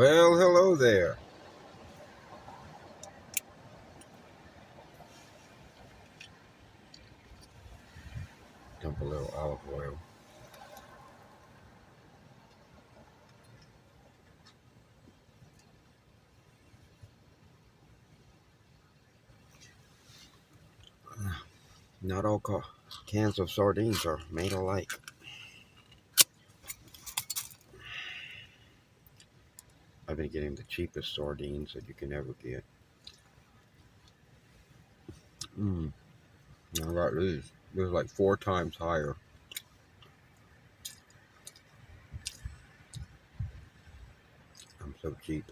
Well, hello there. Dump a little olive oil. Not all cans of sardines are made alike. I've been getting the cheapest sardines that you can ever get. I got these. They're like 4 times higher. I'm so cheap.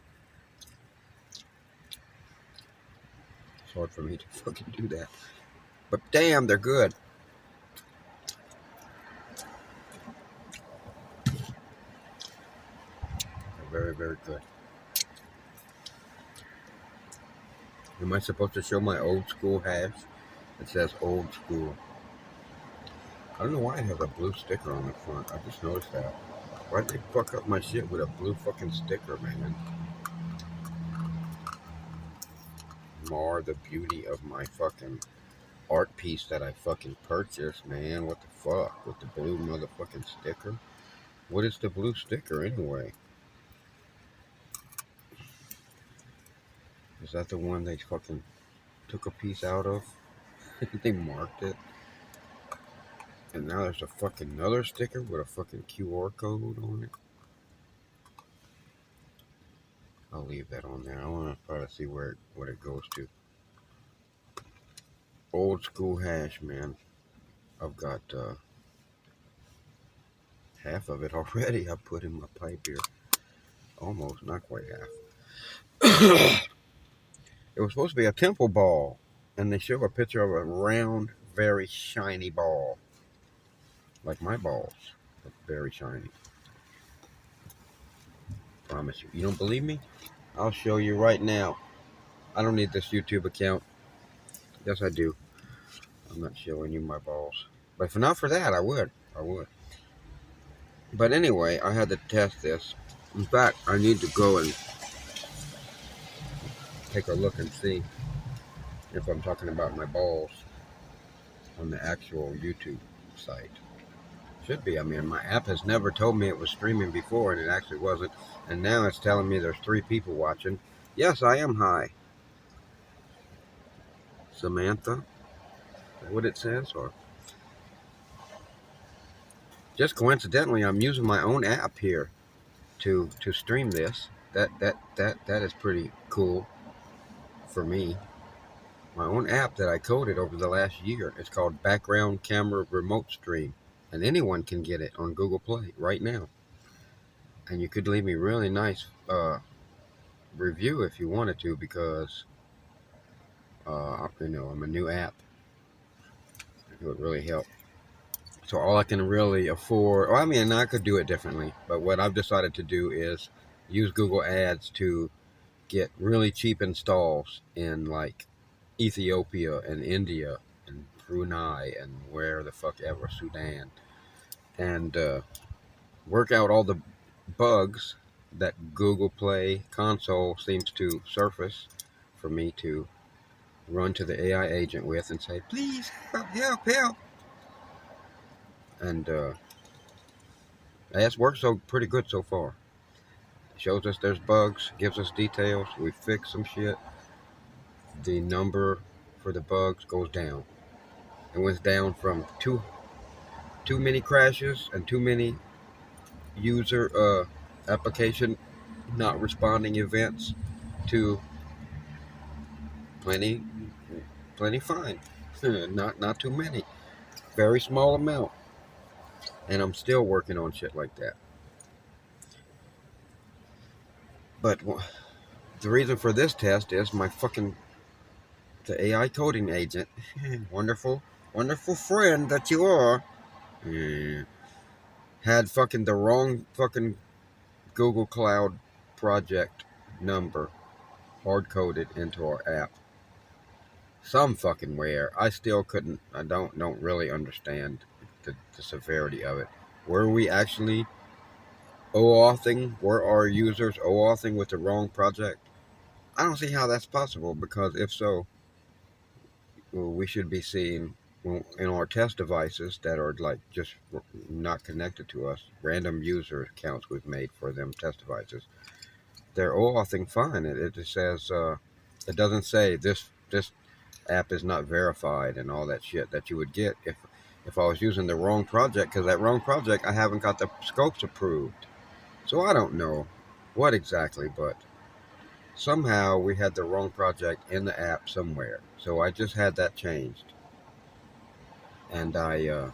It's hard for me to fucking do that. But damn, they're good. They're very, very good. Am I supposed to show my old school hash? It says old school. I don't know why it has a blue sticker on the front. I just noticed that. Why'd they fuck up my shit with a blue fucking sticker, man? Mar the beauty of my fucking art piece that I fucking purchased, man. What the fuck? With the blue motherfucking sticker? What is the blue sticker anyway? Is that the one they fucking took a piece out of? They marked it. And now there's a fucking another sticker with a fucking QR code on it. I'll leave that on there. I want to try to see what it goes to. Old school hash, man. I've got half of it already. I put in my pipe here. Almost, not quite half. It was supposed to be a temple ball, and they show a picture of a round, very shiny ball. Like my balls, but very shiny. Promise you. You don't believe me? I'll show you right now. I don't need this YouTube account. Yes, I do. I'm not showing you my balls. But if not for that, I would. But anyway, I had to test this. In fact, I need to go and take a look and see if I'm talking about my balls on the actual YouTube site. Should be. I mean, my app has never told me it was streaming before, and it actually wasn't. And now it's telling me there's 3 people watching. Yes, I am high. Samantha? Is that what it says? Or just coincidentally, I'm using my own app here to stream this. That is pretty cool for me. My own app that I coded over the last year. It's called Background Camera RemoteStream. And anyone can get it on Google Play right now. And you could leave me really nice review if you wanted to, because I'm a new app. It would really help. So all I can really afford, I mean, I could do it differently, but what I've decided to do is use Google Ads to get really cheap installs in like Ethiopia and India and Brunei and where the fuck ever, Sudan, and work out all the bugs that Google Play console seems to surface for me to run to the AI agent with and say, please help. And that's worked so pretty good so far. Shows us there's bugs, gives us details, we fix some shit. The number for the bugs goes down. It went down from too many crashes and too many user application not responding events to plenty fine. not too many. Very small amount. And I'm still working on shit like that. But the reason for this test is the AI coding agent, wonderful friend that you are, had fucking the wrong fucking Google Cloud project number hard-coded into our app. Some fucking where. I still couldn't, I don't really understand the severity of it. Were we actually OAuthing, were our users OAuthing with the wrong project? I don't see how that's possible, because if so, well, we should be seeing, well, in our test devices that are like just not connected to us, random user accounts we've made for them test devices. They're OAuthing fine. It just says, it doesn't say this app is not verified and all that shit that you would get if I was using the wrong project, because that wrong project I haven't got the scopes approved. So I don't know what exactly, but somehow we had the wrong project in the app somewhere. So I just had that changed, and I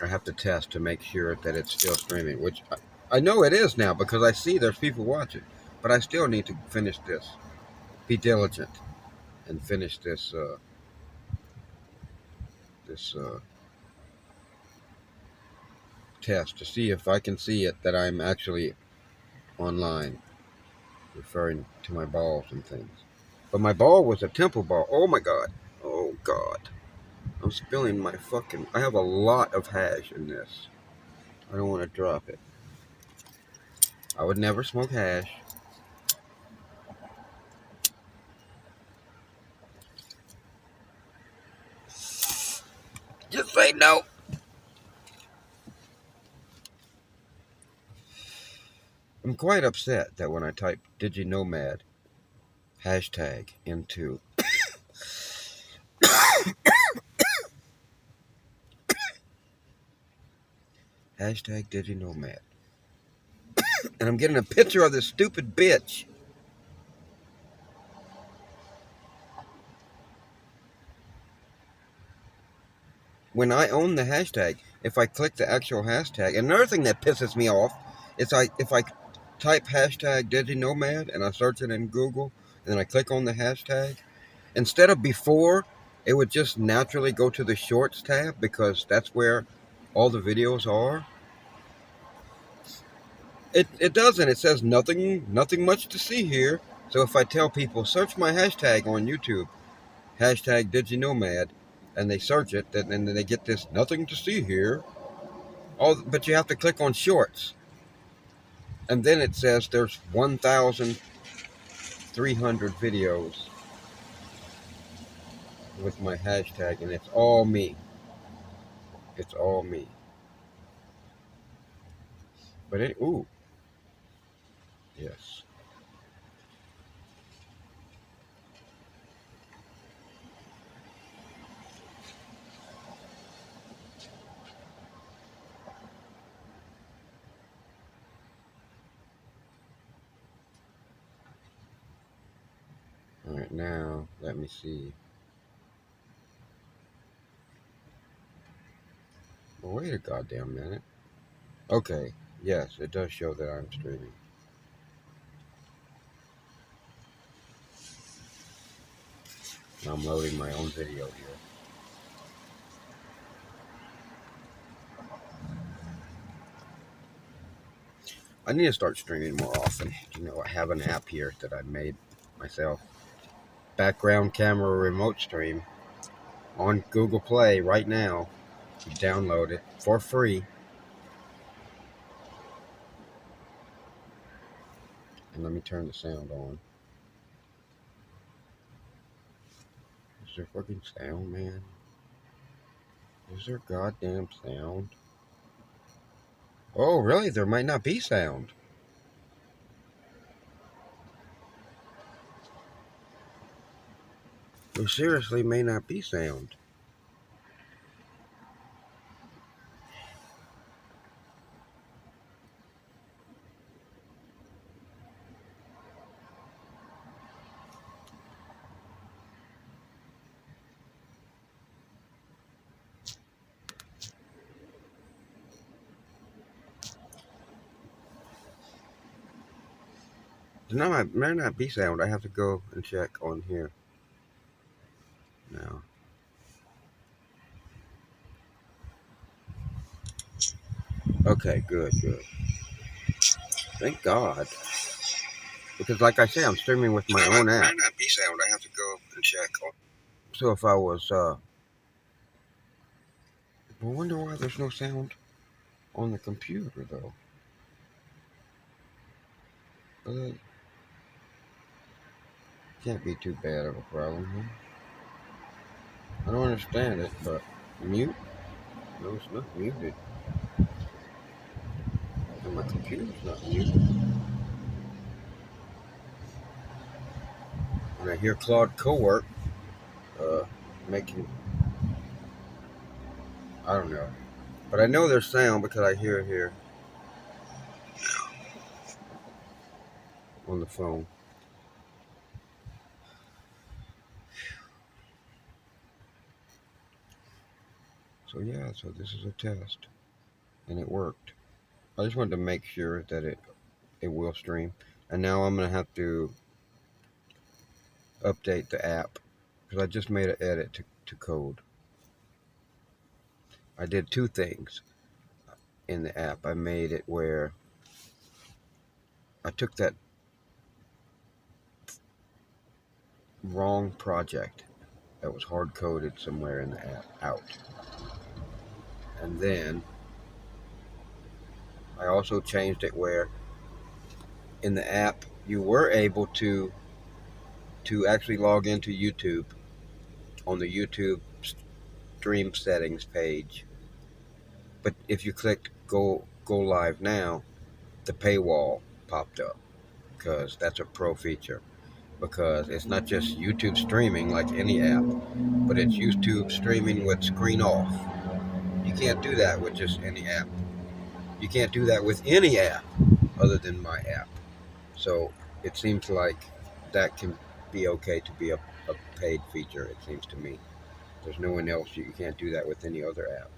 have to test to make sure that it's still streaming, which I know it is now because I see there's people watching. But I still need to finish this. Be diligent and finish this test to see if I can see it that I'm actually online, referring to my balls and things. But my ball was a temple ball. Oh my god. Oh god. I'm spilling my fucking. I have a lot of hash in this. I don't want to drop it. I would never smoke hash. Just say no. I'm quite upset that when I type Digi-Nomad hashtag into hashtag Digi-Nomad, and I'm getting a picture of this stupid bitch. When I own the hashtag, if I click the actual hashtag, and another thing that pisses me off is if I type hashtag Digi-Nomad and I search it in Google, and then I click on the hashtag, instead of before, it would just naturally go to the Shorts tab because that's where all the videos are. It doesn't. It says nothing much to see here. So if I tell people search my hashtag on YouTube, hashtag Digi-Nomad, and they search it, and then they get this nothing to see here. But you have to click on Shorts, and then it says there's 1,300 videos with my hashtag, and it's all me. It's all me. But ooh, yes. All right, now let me see. Well, wait a goddamn minute. Okay, yes, it does show that I'm streaming. Now I'm loading my own video here. I need to start streaming more often. You know, I have an app here that I made myself. Background camera RemoteStream on Google Play right now. You download it for free. And let me turn the sound on. Is there fucking sound, man? Is there goddamn sound? Oh, really? There might not be sound. There seriously may not be sound. There may not be sound. I have to go and check on here now. Okay, good. Thank God. Because like I say, I'm streaming with my own app. There may not be sound. I have to go and check on. So if I was, I wonder why there's no sound on the computer, though. But it can't be too bad of a problem, huh? I don't understand it, but mute? No, it's not muted. And my computer's not muted. And I hear Claude Cowork making, I don't know. But I know there's sound because I hear it here on the phone. So yeah, so this is a test. And it worked. I just wanted to make sure that it will stream. And now I'm going to have to update the app because I just made an edit to code. I did two things in the app. I made it where I took that wrong project that was hard coded somewhere in the app out. And then I also changed it where in the app you were able to actually log into YouTube on the YouTube stream settings page. But if you clicked go live now, the paywall popped up because that's a pro feature. Because it's not just YouTube streaming like any app, but it's YouTube streaming with screen off. You can't do that with just any app. You can't do that with any app other than my app. So it seems like that can be okay to be a paid feature, it seems to me. There's no one else. You can't do that with any other app.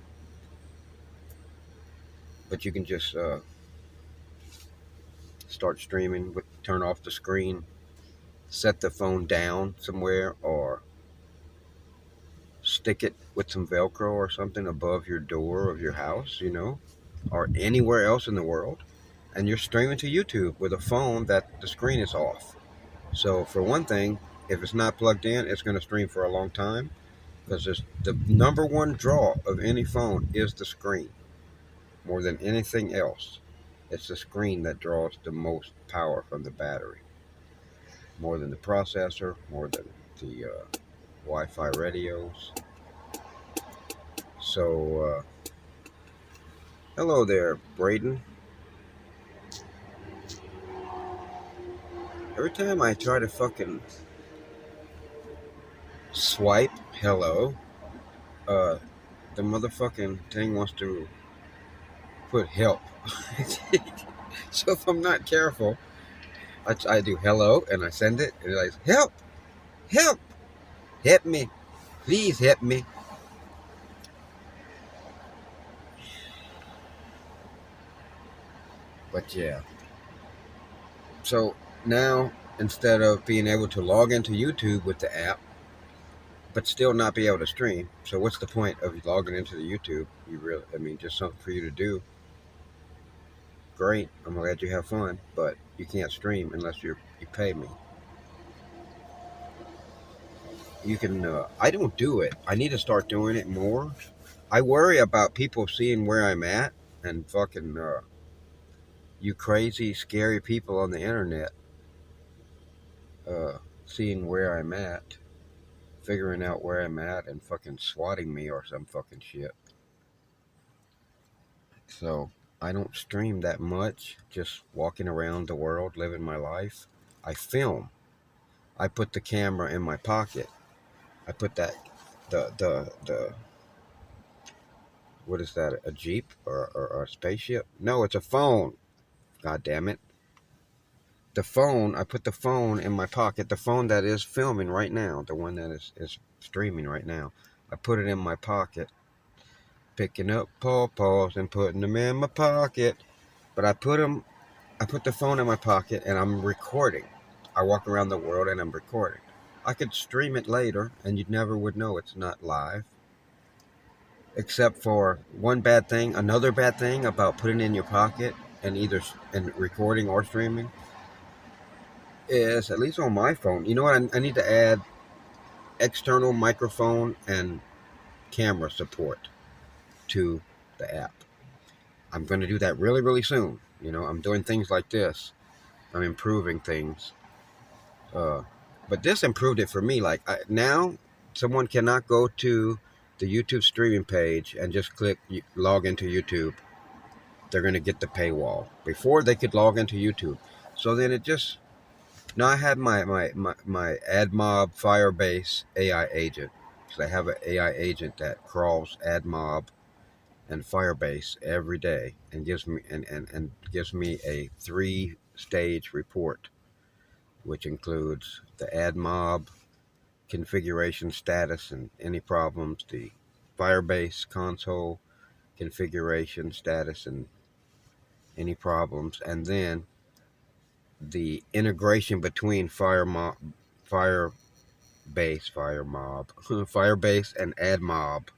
But you can just start streaming, turn off the screen, set the phone down somewhere, or stick it with some Velcro or something above your door of your house, or anywhere else in the world. And you're streaming to YouTube with a phone that the screen is off. So for one thing, if it's not plugged in, it's going to stream for a long time because the number one draw of any phone is the screen more than anything else. It's the screen that draws the most power from the battery, more than the processor, more than the Wi-Fi radios. So, hello there, Braden. Every time I try to fucking swipe hello, the motherfucking thing wants to put help. So if I'm not careful, I do hello and I send it and it's like, help, help me, please help me. But yeah. So now, instead of being able to log into YouTube with the app, but still not be able to stream, so what's the point of logging into the YouTube? Just something for you to do. Great, I'm glad you have fun, but you can't stream unless you pay me. You can, I don't do it. I need to start doing it more. I worry about people seeing where I'm at and fucking, you crazy, scary people on the internet, seeing where I'm at, figuring out where I'm at and fucking swatting me or some fucking shit. So I don't stream that much, just walking around the world, living my life. I film. I put the camera in my pocket. I put the what is that, a Jeep or a spaceship? No, it's a phone. God damn it. The phone, I put the phone in my pocket, the phone that is filming right now, the one that is streaming right now. I put it in my pocket, picking up pawpaws and putting them in my pocket. But I put the phone in my pocket and I'm recording. I walk around the world and I'm recording. I could stream it later and you never would know it's not live. Except for one bad thing, another bad thing about putting it in your pocket and either recording or streaming is, at least on my phone, you know what, I need to add external microphone and camera support to the app. I'm going to do that really, really soon. I'm doing things like this. I'm improving things. But this improved it for me. Like now, someone cannot go to the YouTube streaming page and just click log into YouTube. They're going to get the paywall. Before they could log into YouTube. So then it just, now I had my AdMob Firebase AI agent. So I have an AI agent that crawls AdMob and Firebase every day and gives me and gives me a 3-stage report, which includes the AdMob configuration status and any problems, the Firebase console configuration status and any problems, and then the integration between Firemob, Firebase, Firebase, and AdMob.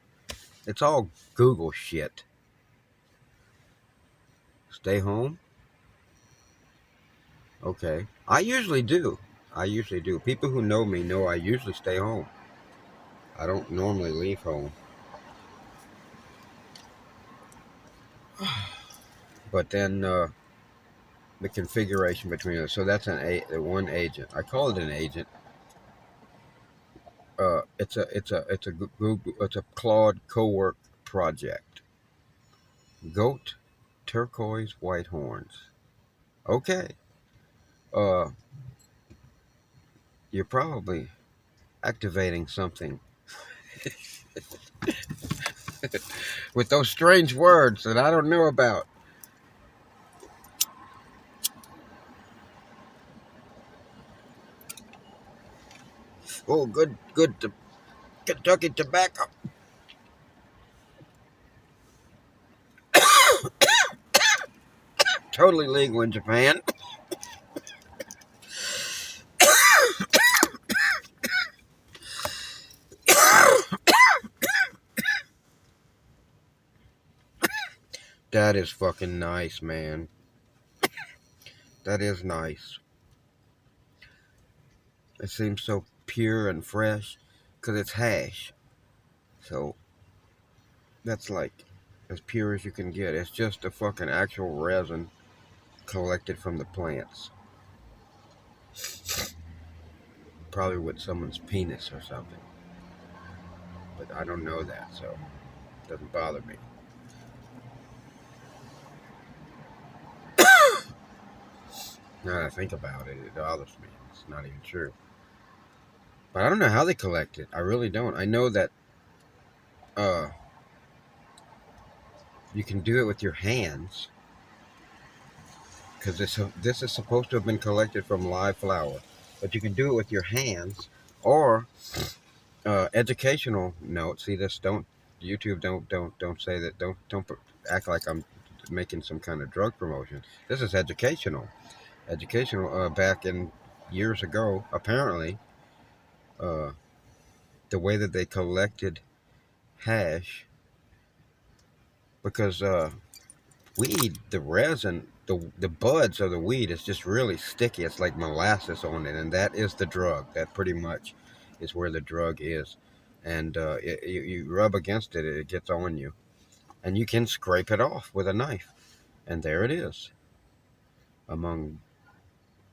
It's all Google shit. Stay home? Okay. I usually do. I usually do. People who know me know I usually stay home. I don't normally leave home. But then the configuration between us. So that's one agent. I call it an agent. It's a Claude co-work project. Goat, turquoise, white horns. Okay. Uh, you're probably activating something with those strange words that I don't know about. Oh, good Kentucky tobacco. Totally legal in Japan. That is fucking nice, man. That is nice. It seems so pure and fresh because it's hash. So that's like as pure as you can get. It's just a fucking actual resin collected from the plants. Probably with someone's penis or something. But I don't know that, so it doesn't bother me. Now that I think about it, it bothers me. It's not even true. But I don't know how they collect it. I really don't. I know that you can do it with your hands. Because this is supposed to have been collected from live flower. But you can do it with your hands. Or educational note. See this, don't YouTube don't say that, don't act like I'm making some kind of drug promotion. This is educational. Back in years ago, apparently, the way that they collected hash, because weed, the resin, the buds of the weed is just really sticky. It's like molasses on it, and that is the drug. That pretty much is where the drug is. And you rub against it, it gets on you. And you can scrape it off with a knife. And there it is. Among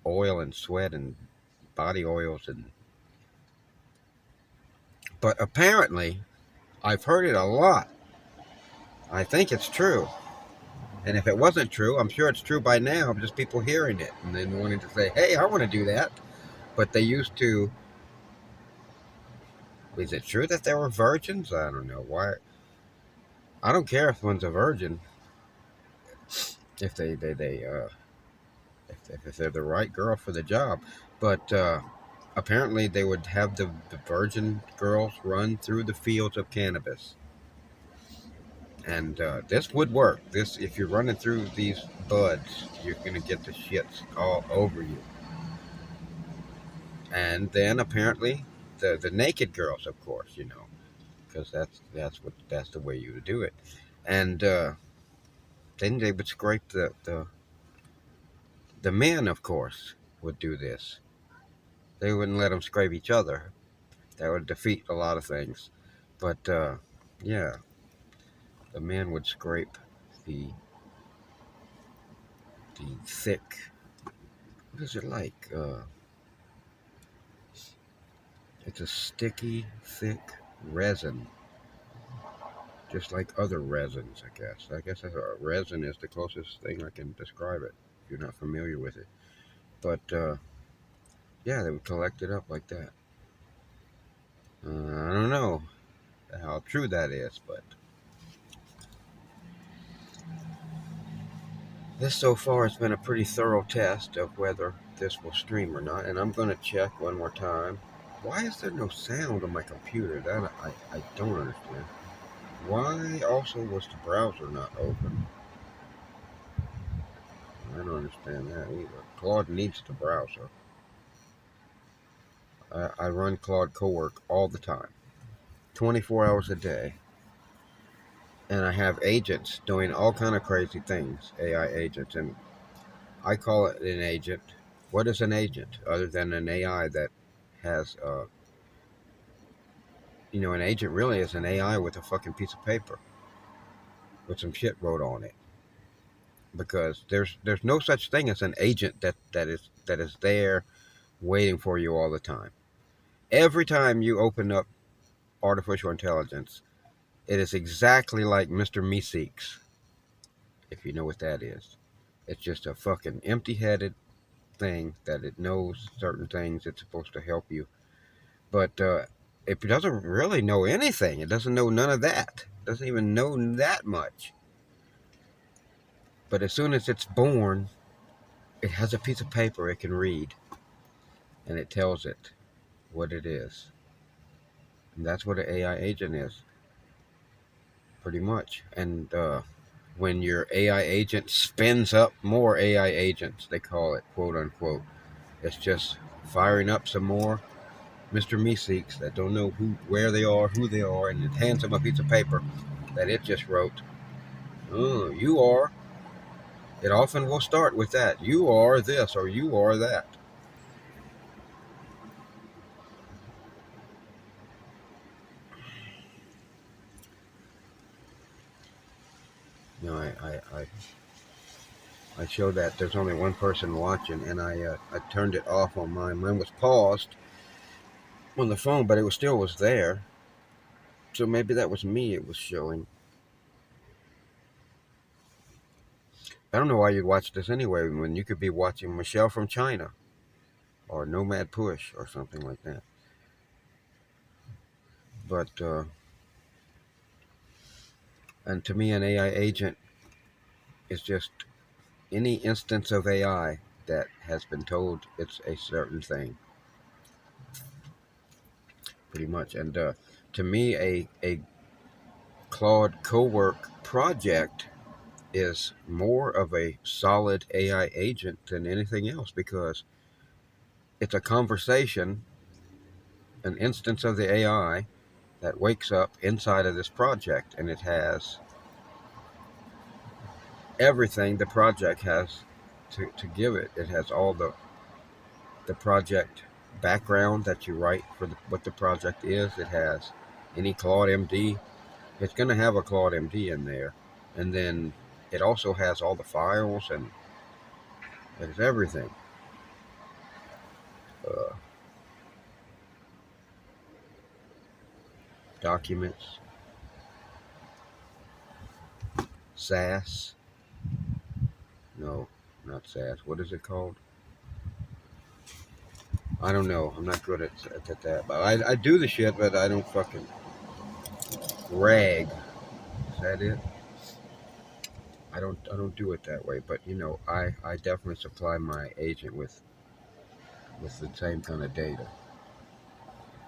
oil and sweat and body oils. But apparently, I've heard it a lot. I think it's true. And if it wasn't true, I'm sure it's true by now. Just people hearing it and then wanting to say, hey, I want to do that. But they used to. Is it true that they were virgins? I don't know. Why? I don't care if one's a virgin. If if they're the right girl for the job. But apparently they would have the virgin girls run through the fields of cannabis. And this would work. This, if you're running through these buds, you're gonna get the shits all over you. And then apparently the naked girls, of course, because that's the way you would do it. And then they would scrape the men, of course, would do this. They wouldn't let them scrape each other. That would defeat a lot of things. But yeah, the men would scrape the thick what is it like? It's a sticky, thick resin, just like other resins, I guess. I guess a resin is the closest thing I can describe it, if you're not familiar with it. But, yeah, they would collect it up like that. I don't know how true that is, but this so far has been a pretty thorough test of whether this will stream or not, and I'm going to check one more time. Why is there no sound on my computer? That I don't understand. Why also was the browser not open? I don't understand that either. Claude needs the browser. I run Claude Cowork all the time, 24 hours a day. And I have agents doing all kind of crazy things, AI agents, and I call it an agent. What is an agent other than an AI that has, an agent really is an AI with a fucking piece of paper with some shit wrote on it. Because there's no such thing as an agent that is there waiting for you all the time. Every time you open up artificial intelligence, it is exactly like Mr. Meeseeks, if you know what that is. It's just a fucking empty-headed thing that it knows certain things it's supposed to help you. But it doesn't really know anything. It doesn't know none of that. It doesn't even know that much. But as soon as it's born, it has a piece of paper it can read. And it tells it what it is. And that's what an AI agent is. Pretty much. And when your AI agent spins up more AI agents, they call it, quote unquote, it's just firing up some more Mr. Meeseeks that don't know where they are, who they are, and it hands them a piece of paper that it just wrote. Oh, you are. It often will start with that. You are this or you are that. You know, I show that there's only one person watching, and I turned it off on mine. Mine was paused on the phone, but it still was there. So maybe that was me it was showing. I don't know why you'd watch this anyway when you could be watching Michelle from China or Nomad Push or something like that. But, and to me, an AI agent is just any instance of AI that has been told it's a certain thing, pretty much. And to me, a Claude Cowork project is more of a solid AI agent than anything else because it's a conversation, an instance of the AI that wakes up inside of this project, and it has everything the project has to give it. It has all the project background that you write for what the project is. It has any Claude MD. It's going to have a Claude MD in there. And then it also has all the files and it's everything. Uh, Documents, SAS. No, not SAS. What is it called? I don't know. I'm not good at that. But I do the shit, but I don't fucking rag. Is that it? I don't do it that way. But I definitely supply my agent with the same kind of data.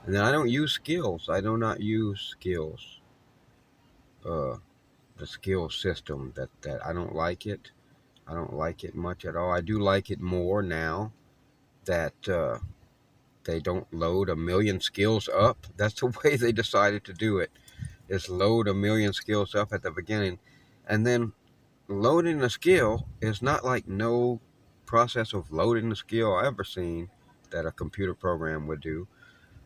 And then I don't use skills. I do not use skills. Uh, the skill system that I don't like it. I don't like it much at all. I do like it more now that they don't load a million skills up. That's the way they decided to do it. Is load a million skills up at the beginning, and then loading a skill is not like no process of loading the skill I ever seen that a computer program would do.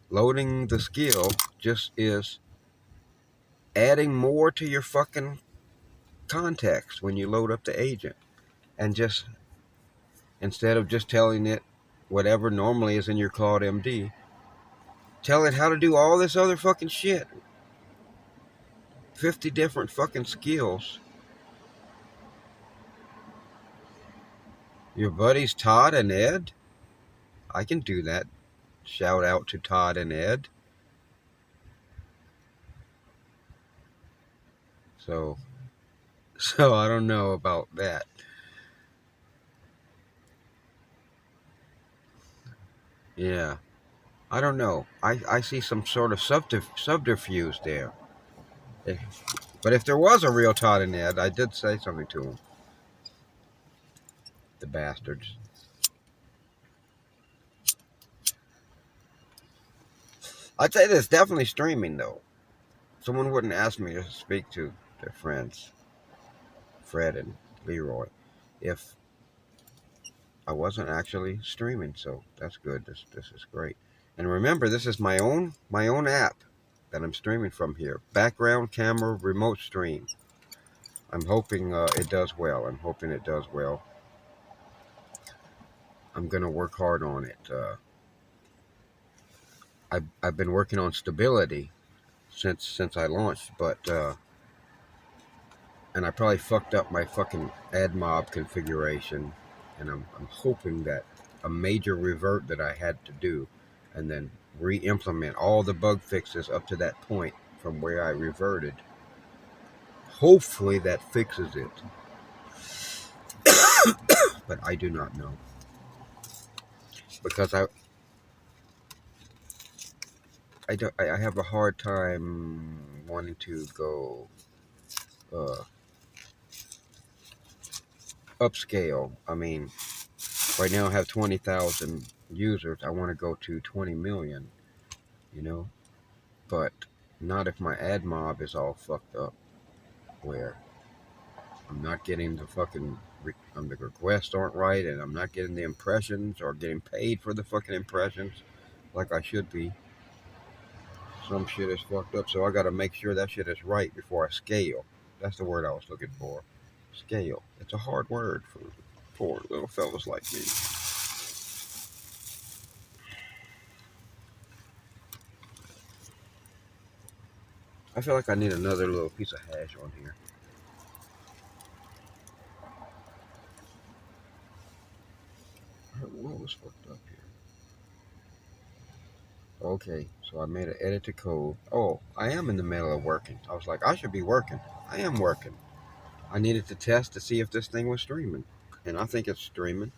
Loading the skill just is adding more to your fucking context when you load up the agent and just instead of just telling it whatever normally is in your Claude MD, tell it how to do all this other fucking shit. 50 different fucking skills. Your buddies Todd and Ed? I can do that. Shout out to Todd and Ed. So I don't know about that. Yeah. I don't know. I see some sort of subterfuge there. But if there was a real Todd and Ed, I did say something to them. The bastards. I'd say there's definitely streaming, though. Someone wouldn't ask me to speak to their friends, Fred and Leroy, if I wasn't actually streaming. So that's good. This is great. And remember, this is my own app that I'm streaming from here. Background camera RemoteStream. I'm hoping it does well. I'm hoping it does well. I'm gonna work hard on it. I've been working on stability since I launched, but and I probably fucked up my fucking AdMob configuration, and I'm hoping that a major revert that I had to do, and then re-implement all the bug fixes up to that point from where I reverted. Hopefully that fixes it, but I do not know, because I have a hard time wanting to go upscale. I mean, right now I have 20,000 users. I want to go to 20 million, but not if my ad mob is all fucked up, where I'm not getting the fucking the requests aren't right, and I'm not getting the impressions or getting paid for the fucking impressions like I should be. Some shit is fucked up, so I gotta make sure that shit is right before I scale. That's the word I was looking for. Scale. It's a hard word for poor little fellas like me. I feel like I need another little piece of hash on here. What was fucked up here? Okay, so I made an edit to code. Oh, I am in the middle of working. I was like, I should be working. I am working. I needed to test to see if this thing was streaming. And I think it's streaming.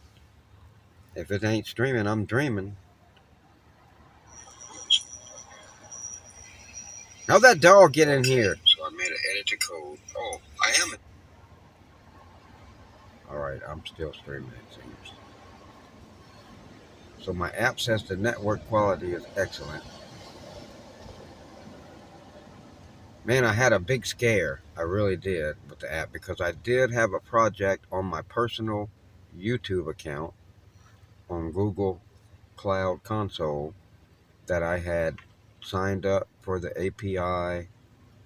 If it ain't streaming, I'm dreaming. How'd that dog get in here? So I made an edit to code. Oh, I am. Alright, I'm still streaming, it seems. So my app says the network quality is excellent. Man, I had a big scare. I really did with the app, because I did have a project on my personal YouTube account on Google Cloud Console that I had signed up for the API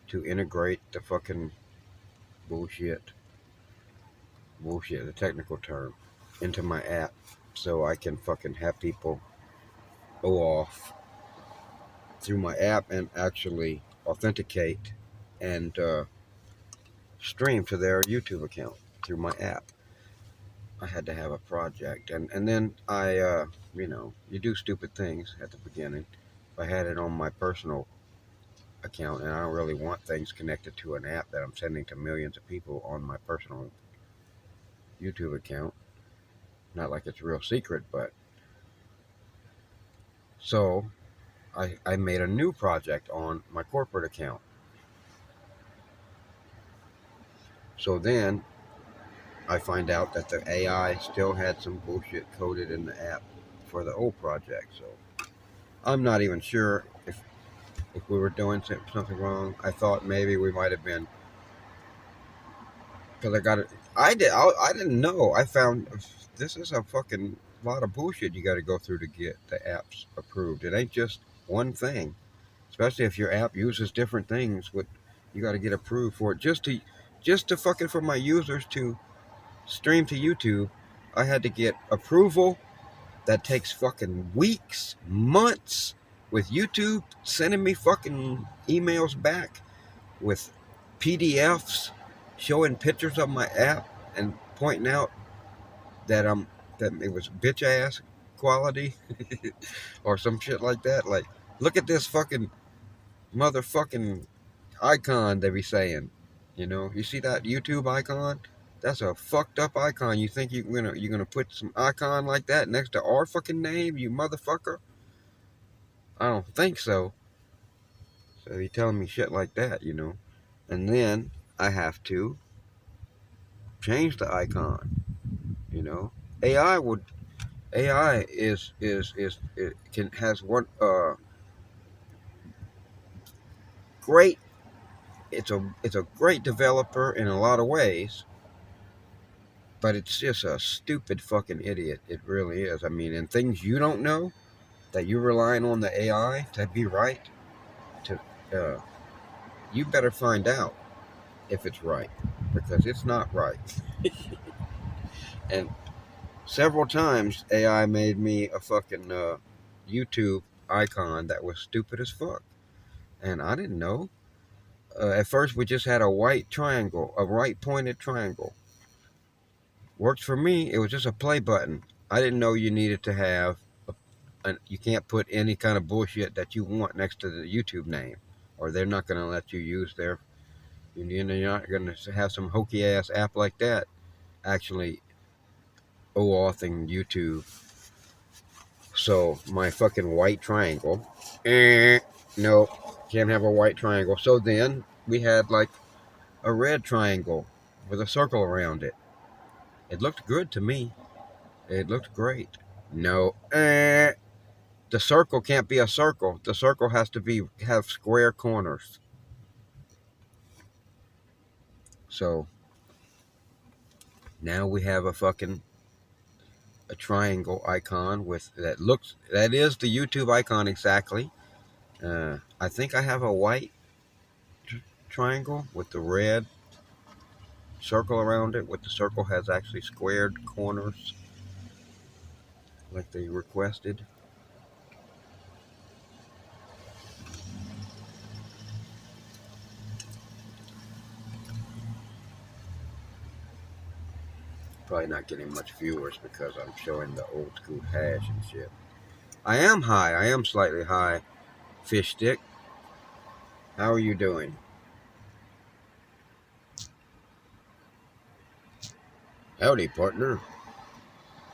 to integrate the fucking bullshit, the technical term, into my app, so I can fucking have people go off through my app and actually authenticate and stream to their YouTube account through my app. I had to have a project, and then I you do stupid things at the beginning. If I had it on my personal account, and I don't really want things connected to an app that I'm sending to millions of people on my personal YouTube account. Not like it's real secret, but so I made a new project on my corporate account. So then I find out that the AI still had some bullshit coded in the app for the old project. So I'm not even sure if we were doing something wrong. I thought maybe we might have been, because I got it. I didn't know. I found this is a fucking lot of bullshit you got to go through to get the apps approved. It ain't just one thing, especially if your app uses different things. You got to get approved for it just to fucking for my users to stream to YouTube. I had to get approval. That takes fucking weeks, months, with YouTube sending me fucking emails back with PDFs showing pictures of my app and pointing out that that it was bitch ass quality or some shit like that. Like, look at this fucking motherfucking icon they be saying. You know, you see that YouTube icon? That's a fucked up icon. You think you're gonna put some icon like that next to our fucking name, you motherfucker? I don't think so. So he telling me shit like that, you know. And then I have to change the icon, you know. AI would AI is it can has one great it's a great developer in a lot of ways, but it's just a stupid fucking idiot. It really is. I mean, and things you don't know that you're relying on the AI to be right, to uh, you better find out if it's right, because it's not right. And several times AI made me a fucking YouTube icon that was stupid as fuck, and I didn't know. At first, we just had a white triangle, a right pointed triangle. Worked for me. It was just a play button. I didn't know you needed to have you can't put any kind of bullshit that you want next to the YouTube name, or they're not going to let you use their. You're not going to have some hokey ass app like that actually OAuthing YouTube. So my fucking white triangle, no, can't have a white triangle. So then we had like a red triangle with a circle around it. It looked good to me. It looked great. No, the circle can't be a circle. The circle has to have square corners. So now we have a triangle icon with that is the YouTube icon exactly. I think I have a white triangle with the red circle around it. With the circle has actually squared corners like they requested. Probably not getting much viewers because I'm showing the old school hash and shit. I am high. I am slightly high. Fish stick. How are you doing? Howdy, partner.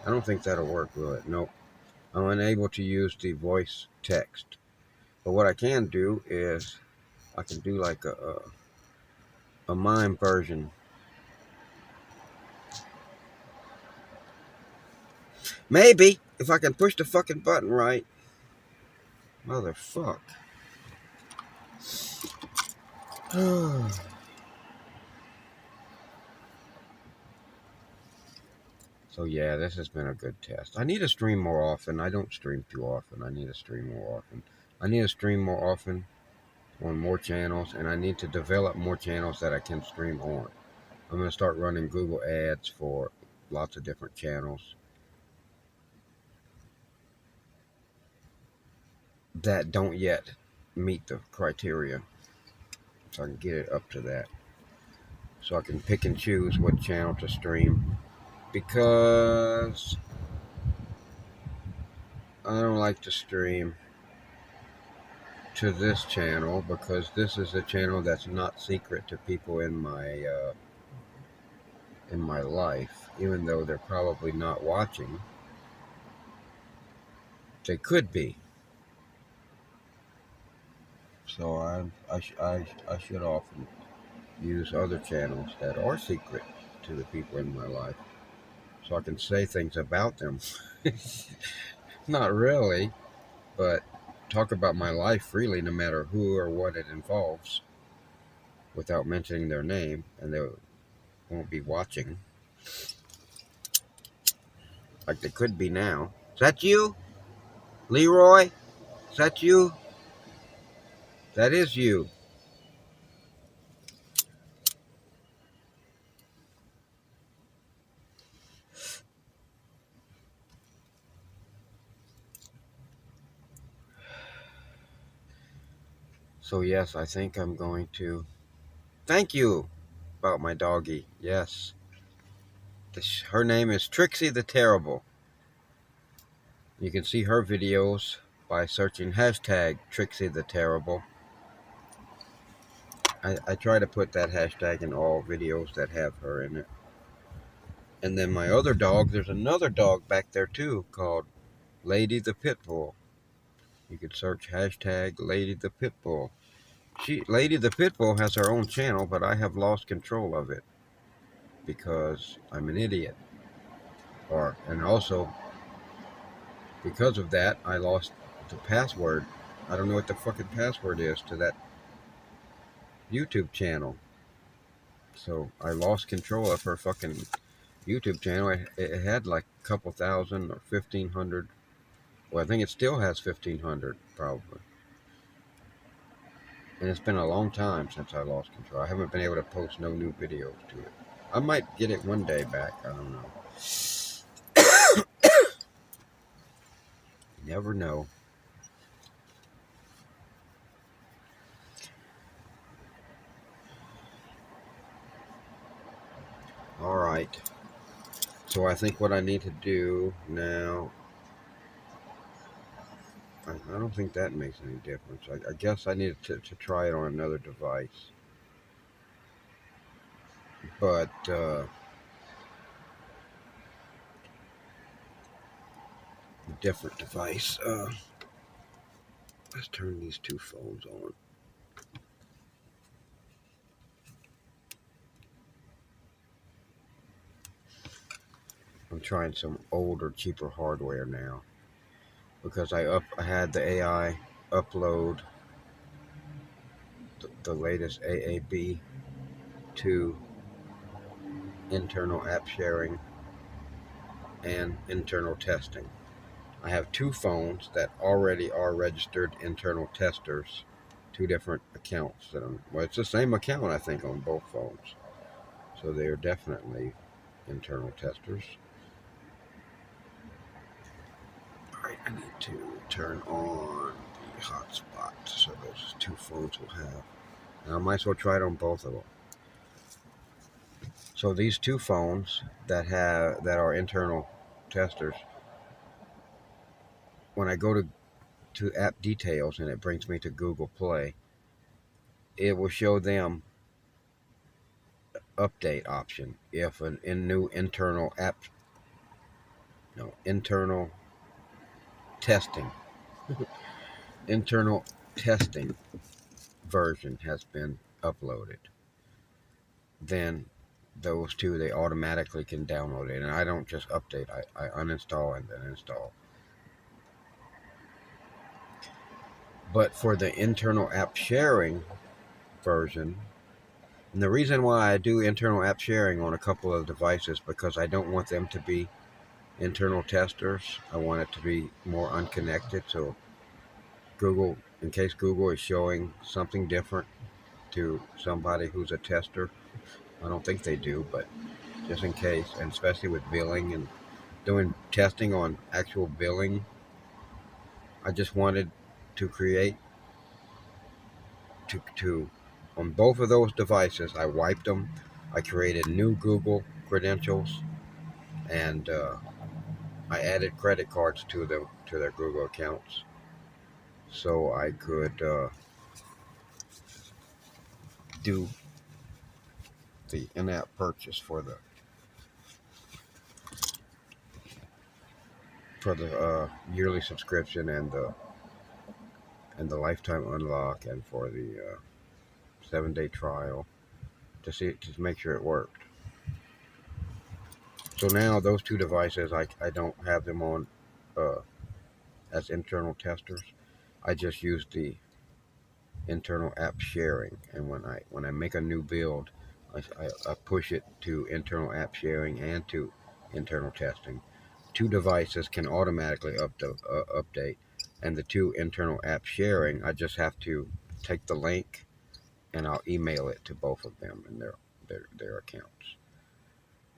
I don't think that'll work, will it? Nope. I'm unable to use the voice text. But what I can do is I can do like a mime version. Maybe if I can push the fucking button right. Motherfuck. So yeah, this has been a good test. I need to stream more often. I don't stream too often. I need to stream more often. I need to stream more often on more channels, and I need to develop more channels that I can stream on. I'm going to start running Google ads for lots of different channels that don't yet meet the criteria, so I can get it up to that. So I can pick and choose what channel to stream, because I don't like to stream to this channel, because this is a channel that's not secret to people in my life. Even though they're probably not watching, they could be. So I should often use other channels that are secret to the people in my life, so I can say things about them. Not really, but talk about my life freely, no matter who or what it involves, without mentioning their name, and they won't be watching like they could be now. Is that you, Leroy? Is that you? That is you. So yes, I think I'm going to thank you about my doggie. Yes. Her name is Trixie the Terrible. You can see her videos by searching hashtag Trixie the Terrible. I try to put that hashtag in all videos that have her in it. And then my other dog, there's another dog back there too called Lady the Pitbull. You could search hashtag Lady the Pitbull. Lady the Pitbull has her own channel, but I have lost control of it because I'm an idiot. And also because of that, I lost the password. I don't know what the fucking password is to that YouTube channel. So I lost control of her fucking YouTube channel. It had like a couple thousand or 1,500. Well, I think it still has 1,500 probably. And it's been a long time since I lost control. I haven't been able to post no new videos to it. I might get it one day back. I don't know. You never know. All right. So I think what I need to do now, I don't think that makes any difference. I guess I need to try it on another device. But a different device. Let's turn these two phones on. I'm trying some older, cheaper hardware now because I had the AI upload the latest AAB to internal app sharing and internal testing. I have two phones that already are registered internal testers, two different accounts. Well, it's the same account, I think, on both phones. So they are definitely internal testers. Alright, I need to turn on the hotspot so those two phones will have. And I might as well try it on both of them. So these two phones that are internal testers, when I go to app details and it brings me to Google Play, it will show them update option if new internal app, no, internal testing, internal testing version has been uploaded. Then those two, they automatically can download it, and I don't just update. I uninstall and then install. But for the internal app sharing version, and the reason why I do internal app sharing on a couple of devices, because I don't want them to be internal testers. I want it to be more unconnected. So Google, in case Google is showing something different to somebody who's a tester, I don't think they do, but just in case, and especially with billing and doing testing on actual billing, I just wanted to create to on both of those devices. I wiped them. I created new Google credentials, and I added credit cards to their Google accounts, so I could do the in-app purchase for the yearly subscription and the lifetime unlock, and for the 7-day trial to make sure it worked. So now those two devices, I don't have them on as internal testers. I just use the internal app sharing, and when I make a new build, I push it to internal app sharing and to internal testing. Two devices can automatically update, and the two internal app sharing, I just have to take the link and I'll email it to both of them in their accounts,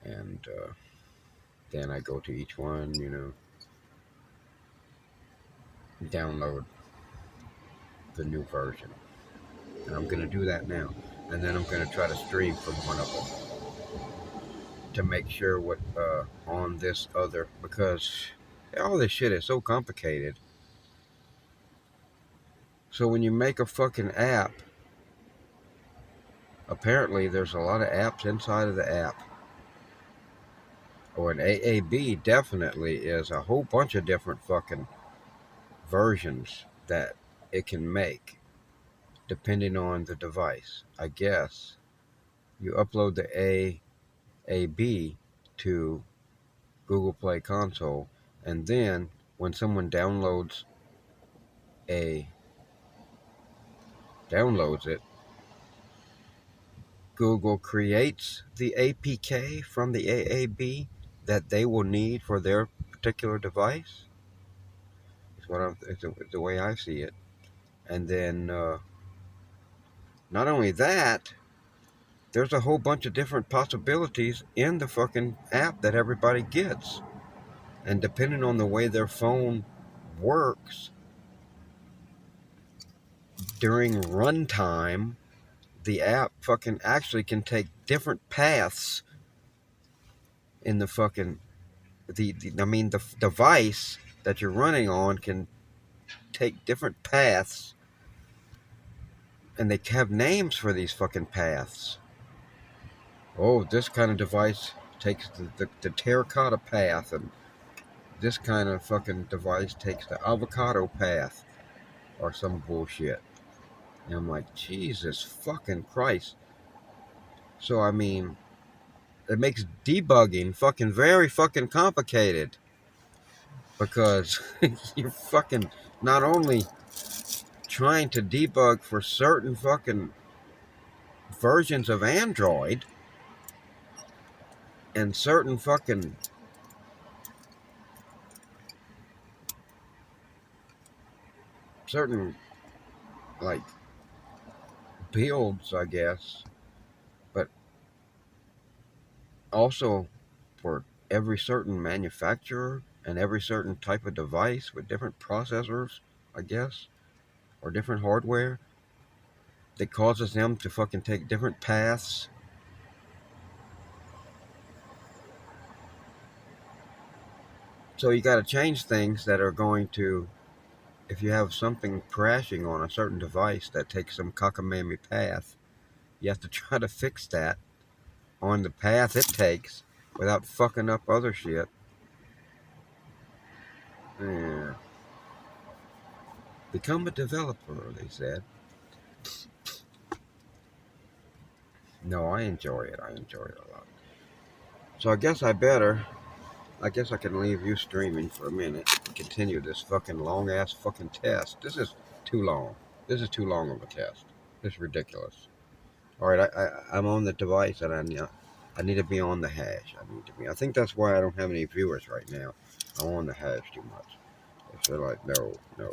and then I go to each one, download the new version. And I'm going to do that now. And then I'm going to try to stream from one of them to make sure what on this other, because all this shit is so complicated. So when you make a fucking app, apparently there's a lot of apps inside of the app. Or an AAB definitely is a whole bunch of different fucking versions that it can make depending on the device. I guess you upload the AAB to Google Play Console, and then when someone a downloads it, Google creates the APK from the AAB that they will need for their particular device. It's the way I see it. And then not only that, there's a whole bunch of different possibilities in the fucking app that everybody gets. And depending on the way their phone works during runtime, the app fucking actually can take different paths in the fucking the device that you're running on can take different paths, and they have names for these fucking paths. Oh, this kind of device takes the terracotta path, and this kind of fucking device takes the avocado path, or some bullshit. And I'm like, Jesus fucking Christ. So, I mean, it makes debugging fucking very fucking complicated. Because you're fucking not only trying to debug for certain fucking versions of Android and certain fucking certain like builds, I guess, but also for every certain manufacturer and every certain type of device with different processors, I guess, or different hardware that causes them to fucking take different paths. So you got to change things that are going to, if you have something crashing on a certain device that takes some cockamamie path, you have to try to fix that on the path it takes without fucking up other shit. Yeah. Become a developer, they said. No, I enjoy it. I enjoy it a lot. So I guess I can leave you streaming for a minute and continue this fucking long ass fucking test. This is too long. This is too long of a test. This is ridiculous. All right, I'm on the device and I need to be on the hash. I think that's why I don't have any viewers right now. I'm on the hash too much. They're like, no, no.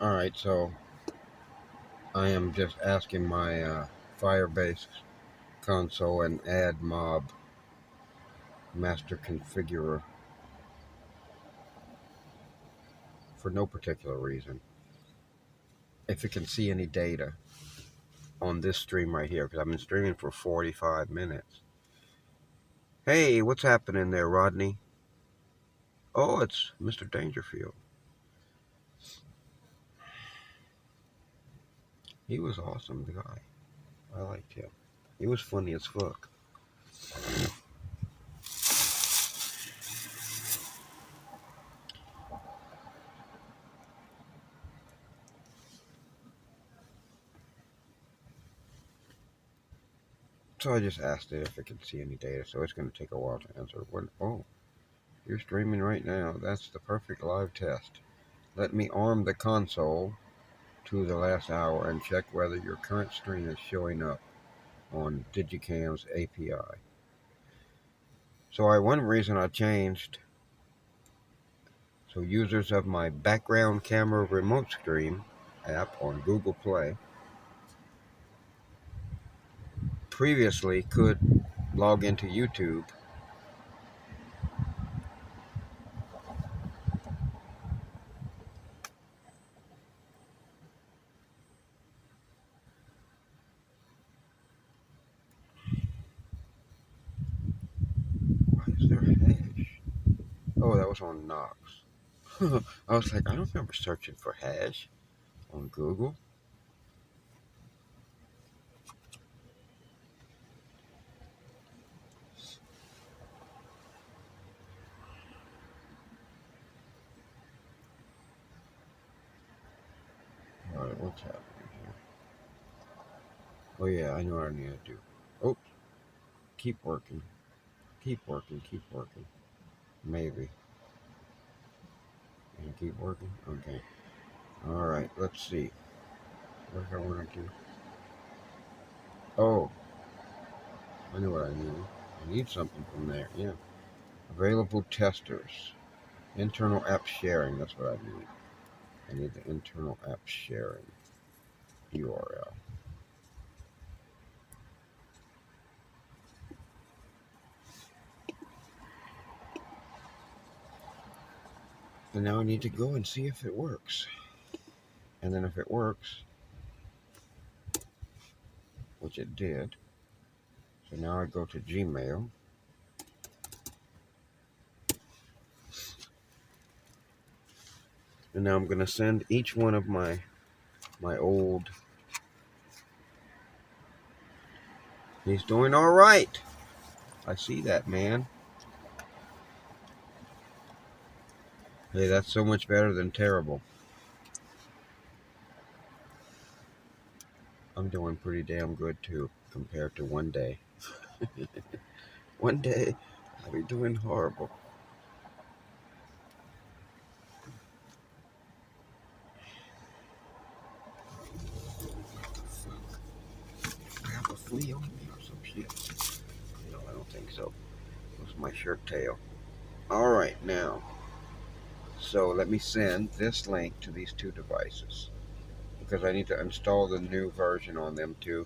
Alright, so I am just asking my Firebase console and add mob master configurer for no particular reason. If it can see any data on this stream right here, because I've been streaming for 45 minutes. Hey, what's happening there, Rodney? Oh, it's Mr. Dangerfield. He was awesome, the guy. I liked him. He was funny as fuck. So I just asked it if it could see any data, so it's going to take a while to answer. Oh, you're streaming right now. That's the perfect live test. Let me arm the console to the last hour and check whether your current stream is showing up on Digi-Cam's API. So one reason I changed, so users of my background camera RemoteStream app on Google Play previously could log into YouTube Why is there a hash? Oh, that was on Knox. I was like, I don't remember searching for hash on Google. Alright, what's happening here? Oh yeah, I know what I need to do. Oh, keep working. Keep working, keep working. Maybe. And keep working? Okay. Alright, let's see. What do I want to do? Oh, I know what I need. I need something from there, yeah. Available testers. Internal app sharing, that's what I need. I need the internal app sharing URL. And now I need to go and see if it works. And then if it works, which it did, so now I go to Gmail. And now I'm going to send each one of my old... He's doing all right. I see that, man. Hey, that's so much better than terrible. I'm doing pretty damn good, too, compared to one day. One day, I'll be doing horrible. I have a flea on me or some shit. No, I don't think so. It was my shirt tail. Alright, now. So let me send this link to these two devices, because I need to install the new version on them too.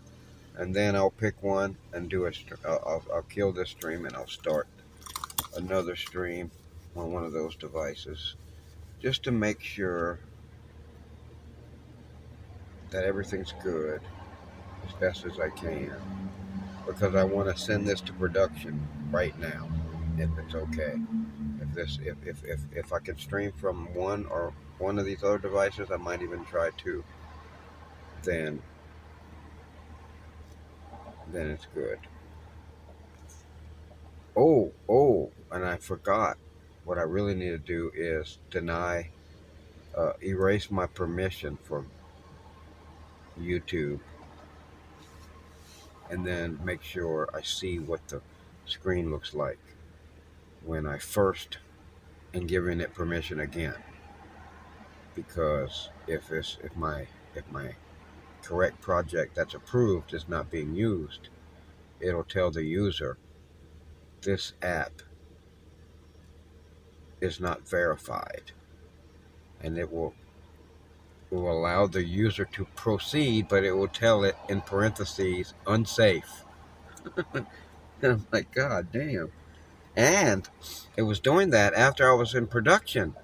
And then I'll pick one and do I'll kill this stream and I'll start another stream on one of those devices, just to make sure that everything's good as best as I can, because I want to send this to production right now, if it's okay. If I can stream from one of these other devices, I might even try two. Then it's good. Oh, and I forgot. What I really need to do is erase my permission from YouTube, and then make sure I see what the screen looks like when I first am giving it permission again. Because if my correct project that's approved is not being used, it'll tell the user this app is not verified, and it will will allow the user to proceed, but it will tell it in parentheses, unsafe. And I'm like, God damn. And it was doing that after I was in production,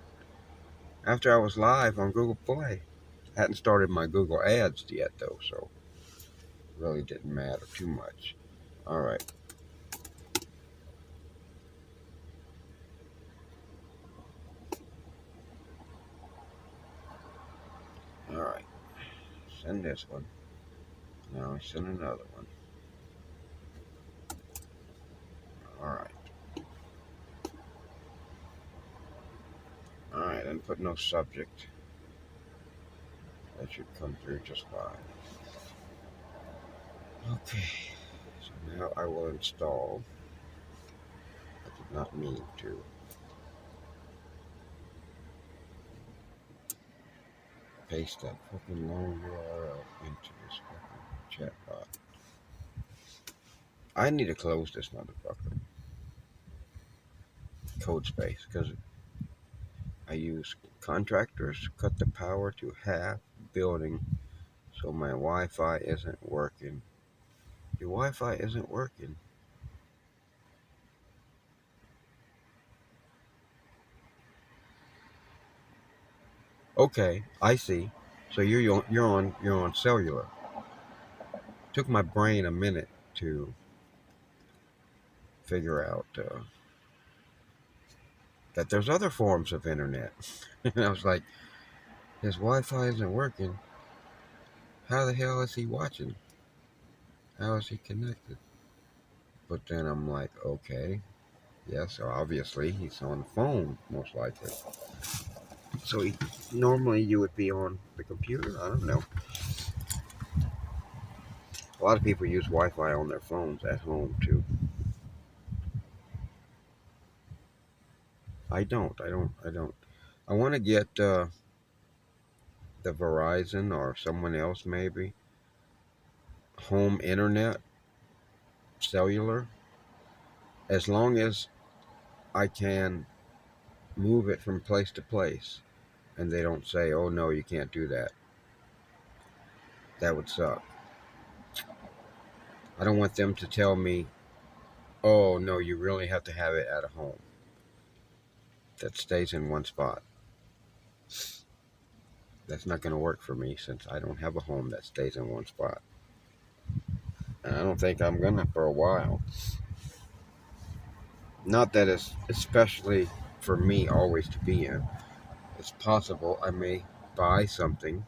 after I was live on Google Play. I hadn't started my Google Ads yet, though, so it really didn't matter too much. All right. All right. Send this one. Now send another one. All right. All right, and put no subject. That should come through just fine. Okay. So now I will install. I did not mean to. Paste that fucking long URL into this fucking chat bot. I need to close this motherfucker. Code space, because I use contractors to cut the power to half building, so my Wi-Fi isn't working. Your Wi-Fi isn't working. Okay, I see. So you're on cellular. Took my brain a minute to figure out that there's other forms of internet. And I was like, his Wi-Fi isn't working. How the hell is he watching? How is he connected? But then I'm like, okay, yeah, so obviously he's on the phone, most likely. So normally you would be on the computer? I don't know. A lot of people use Wi-Fi on their phones at home too. I don't. I want to get the Verizon or someone else maybe. Home internet, cellular. As long as I can move it from place to place and they don't say, oh no, you can't do that. That would suck. I don't want them to tell me, oh no, you really have to have it at a home that stays in one spot. That's not going to work for me since I don't have a home that stays in one spot. And I don't think I'm going to for a while. Not that it's especially for me always to be in. It's possible I may buy something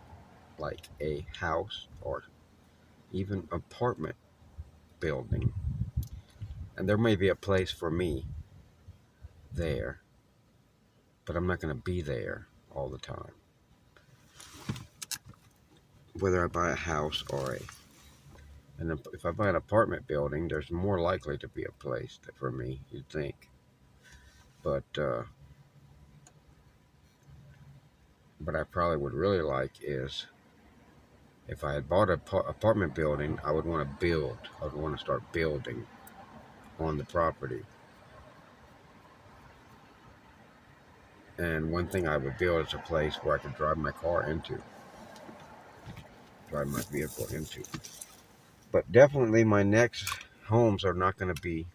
like a house or even apartment building. And there may be a place for me there, but I'm not going to be there all the time. Whether I buy a house or and if I buy an apartment building, there's more likely to be a place for me, you'd think. But what I probably would really like is if I had bought an apartment building, I would want to build. I would want to start building on the property. And one thing I would build is a place where I could drive my car into. Drive my vehicle into. But definitely my next homes are not going to be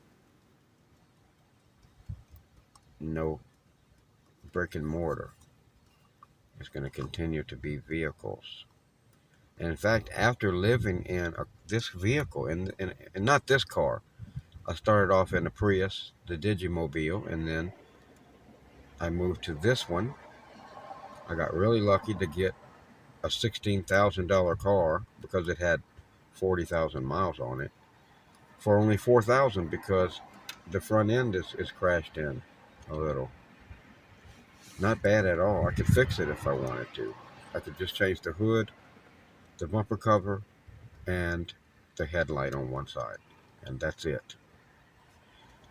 no brick and mortar. It's going to continue to be vehicles. And in fact, after living in this vehicle, and not this car, I started off in a Prius, the Digi-Mobile, and then I moved to this one. I got really lucky to get a $16,000 car because it had 40,000 miles on it for only $4,000 because the front end is crashed in a little. Not bad at all. I could fix it if I wanted to. I could just change the hood, the bumper cover, and the headlight on one side, and that's it.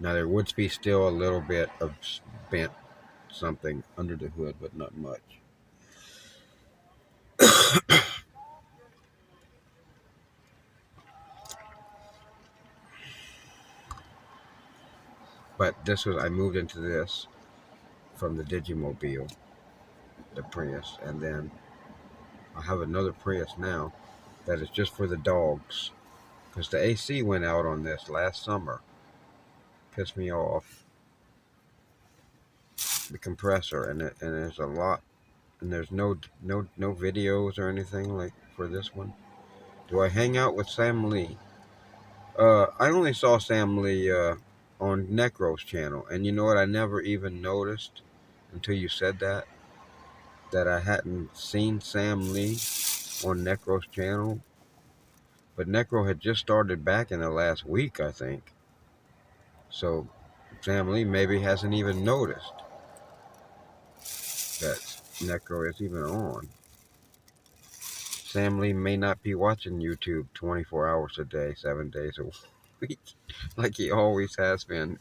Now there would be still a little bit of bent something under the hood, but not much. But I moved into this from the Digi-Mobile, the Prius, and then I have another Prius now that is just for the dogs. Because the AC went out on this last summer. Pissed me off. The compressor, and there's a lot, and there's no videos or anything like for this one. Do I hang out with Sam Lee? I only saw Sam Lee on Necro's channel, and you know what? I never even noticed until you said that I hadn't seen Sam Lee on Necro's channel. But Necro had just started back in the last week, I think. So Sam Lee maybe hasn't even noticed that Necro is even on. Sam Lee may not be watching YouTube 24 hours a day, 7 days a week, like he always has been,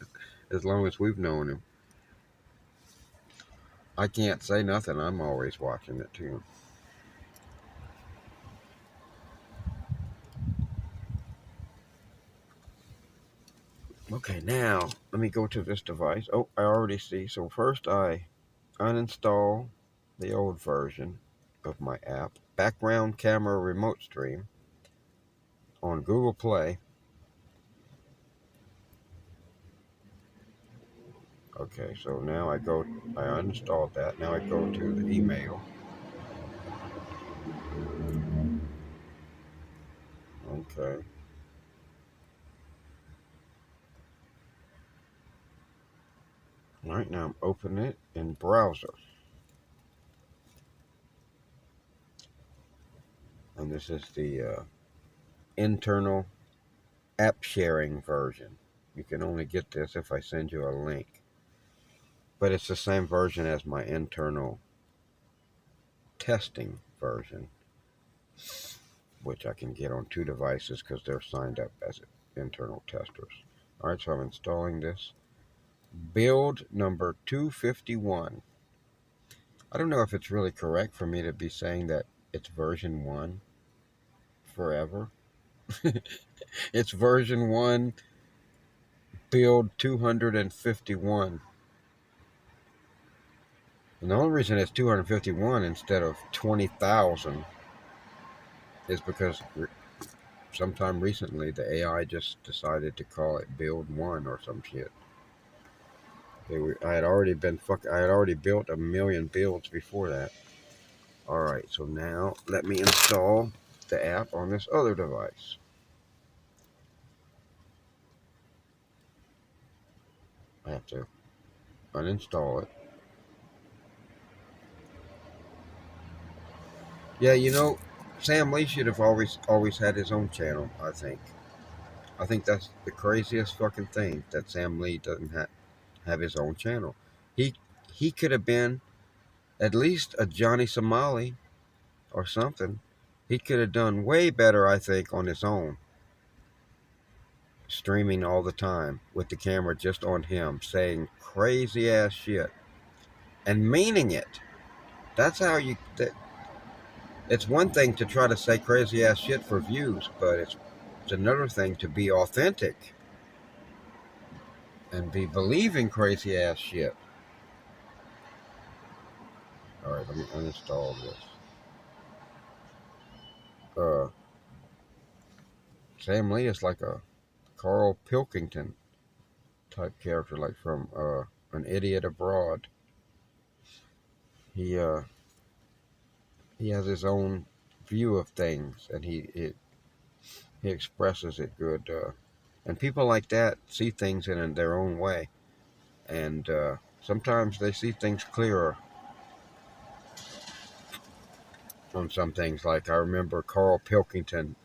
as long as we've known him. I can't say nothing. I'm always watching it too. Okay, now let me go to this device. Oh, I already see. So first I uninstall the old version of my app, background camera RemoteStream, on Google Play. Okay, so now I uninstalled that. Now I go to the email. Okay. All right, now I'm opening it in browser. And this is the internal app sharing version. You can only get this if I send you a link. But it's the same version as my internal testing version, which I can get on 2 devices because they're signed up as internal testers. All right, so I'm installing this. Build number 251. I don't know if it's really correct for me to be saying that it's version 1 forever. It's version 1, build 251. And the only reason it's 251 instead of 20,000 is because sometime recently the AI just decided to call it build 1 or some shit. I had already built 1 million builds before that. Alright, so now let me install the app on this other device. I have to uninstall it. Yeah, you know, Sam Lee should have always had his own channel, I think. I think that's the craziest fucking thing, that Sam Lee doesn't have his own channel. He could have been at least a Johnny Somali or something. He could have done way better, I think, on his own. Streaming all the time with the camera just on him, saying crazy ass shit and meaning it. That's how you. It's one thing to try to say crazy ass shit for views, but it's another thing to be authentic and be believing crazy ass shit. All right, let me uninstall this. Sam Lee is like a Carl Pilkington type character, like from An Idiot Abroad. He has his own view of things, and he expresses it good. And people like that see things in their own way, and sometimes they see things clearer on some things. Like I remember Carl Pilkington,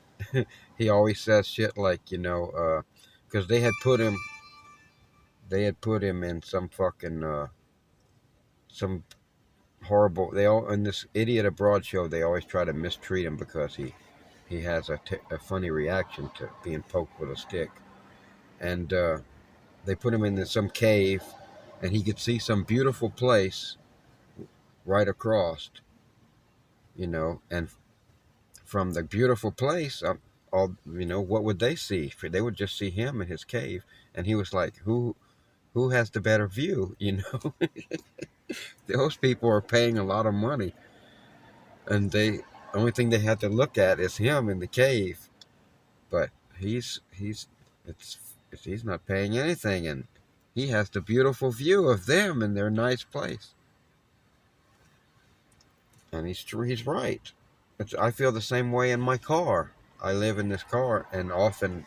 he always says shit like, you know, because they had put him in some fucking some horrible. They all in this Idiot Abroad show. They always try to mistreat him because he has a funny reaction to being poked with a stick, and they put him in some cave, and he could see some beautiful place right across, you know, and from the beautiful place, all, you know, what would they see? They would just see him in his cave, and he was like, who has the better view, you know? Those people are paying a lot of money, and Only thing they have to look at is him in the cave. But it's he's not paying anything, and he has the beautiful view of them in their nice place. And he's right. I feel the same way in my car. I live in this car, and often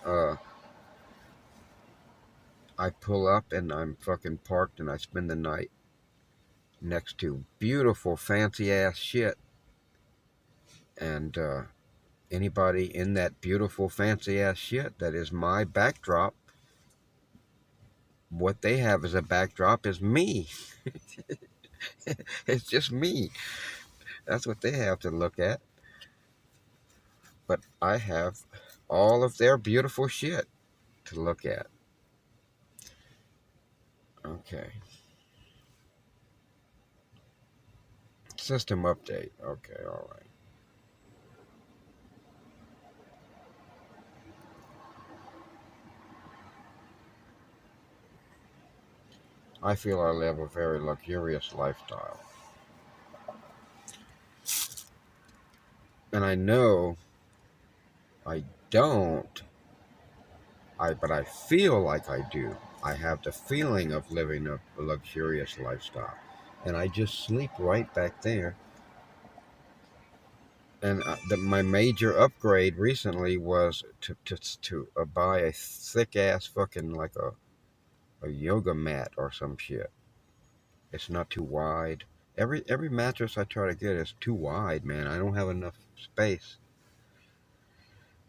I pull up and I'm fucking parked, and I spend the night next to beautiful, fancy ass shit. And anybody in that beautiful, fancy ass shit that is my backdrop, what they have as a backdrop is me. It's just me. That's what they have to look at. But I have all of their beautiful shit to look at. Okay. System update. Okay, all right. I feel I live a very luxurious lifestyle. And I know I don't, but I feel like I do. I have the feeling of living a luxurious lifestyle. And I just sleep right back there. And my major upgrade recently was to buy a thick ass fucking like a yoga mat or some shit. It's not too wide. Every mattress I try to get is too wide, man. I don't have enough space.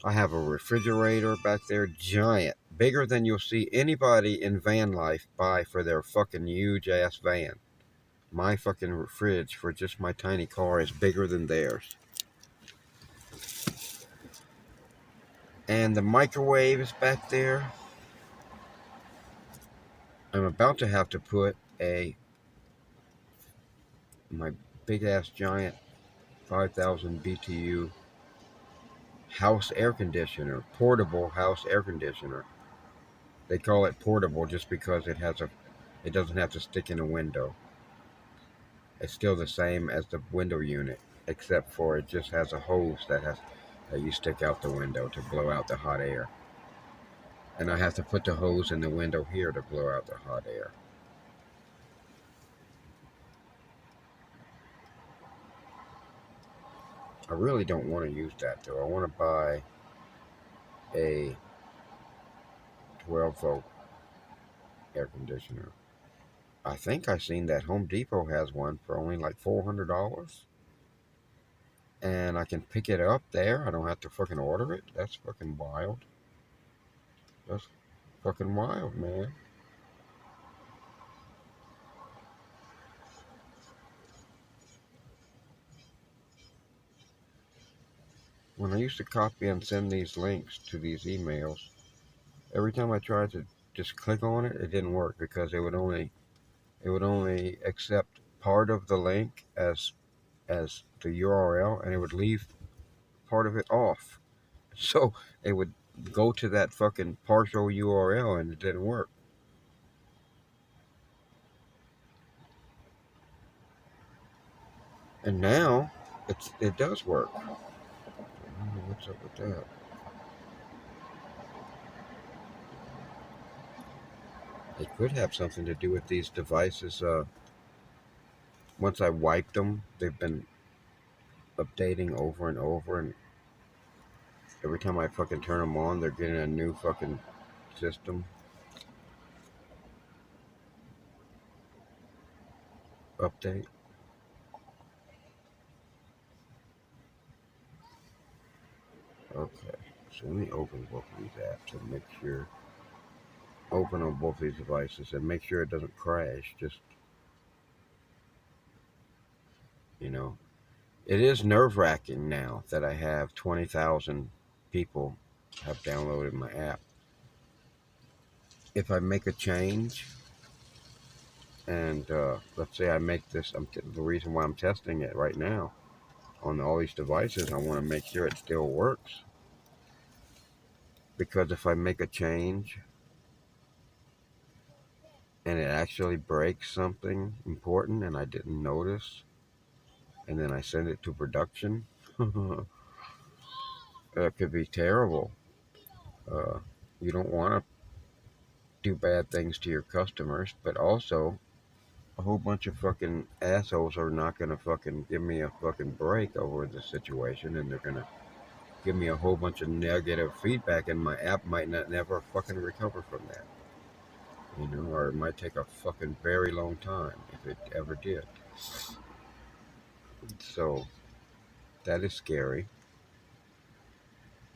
I have a refrigerator back there, giant, bigger than you'll see anybody in van life buy for their fucking huge ass van. My fucking fridge for just my tiny car is bigger than theirs. And the microwave is back there. I'm about to have to put my big ass giant 5,000 BTU house air conditioner, portable house air conditioner. They call it portable just because it doesn't have to stick in a window. It's still the same as the window unit, except for it just has a hose that you stick out the window to blow out the hot air. And I have to put the hose in the window here to blow out the hot air. I really don't want to use that though. I want to buy a 12-volt air conditioner. I think I seen that Home Depot has one for only like $400. And I can pick it up there. I don't have to fucking order it. That's fucking wild. That's fucking wild, man. When I used to copy and send these links to these emails, every time I tried to just click on it, it didn't work because it would only accept part of the link as the URL, and it would leave part of it off. So it would go to that fucking partial URL, and it didn't work. And now it does work. I don't know what's up with that. It could have something to do with these devices. Once I wiped them, they've been updating over and over, and every time I fucking turn them on, they're getting a new fucking system update. Okay, so let me open both of these apps and make sure, open on both these devices and make sure it doesn't crash. Just, you know, it is nerve-wracking now that I have 20,000 people have downloaded my app. If I make a change, and let's say I make this, the reason why I'm testing it right now on all these devices, I want to make sure it still works. Because if I make a change and it actually breaks something important and I didn't notice, and then I send it to production, That could be terrible. Uh, you don't want to do bad things to your customers, but also a whole bunch of fucking assholes are not gonna fucking give me a fucking break over the situation, and they're gonna give me a whole bunch of negative feedback, and my app might not never fucking recover from that. You know, or it might take a fucking very long time if it ever did. So that is scary.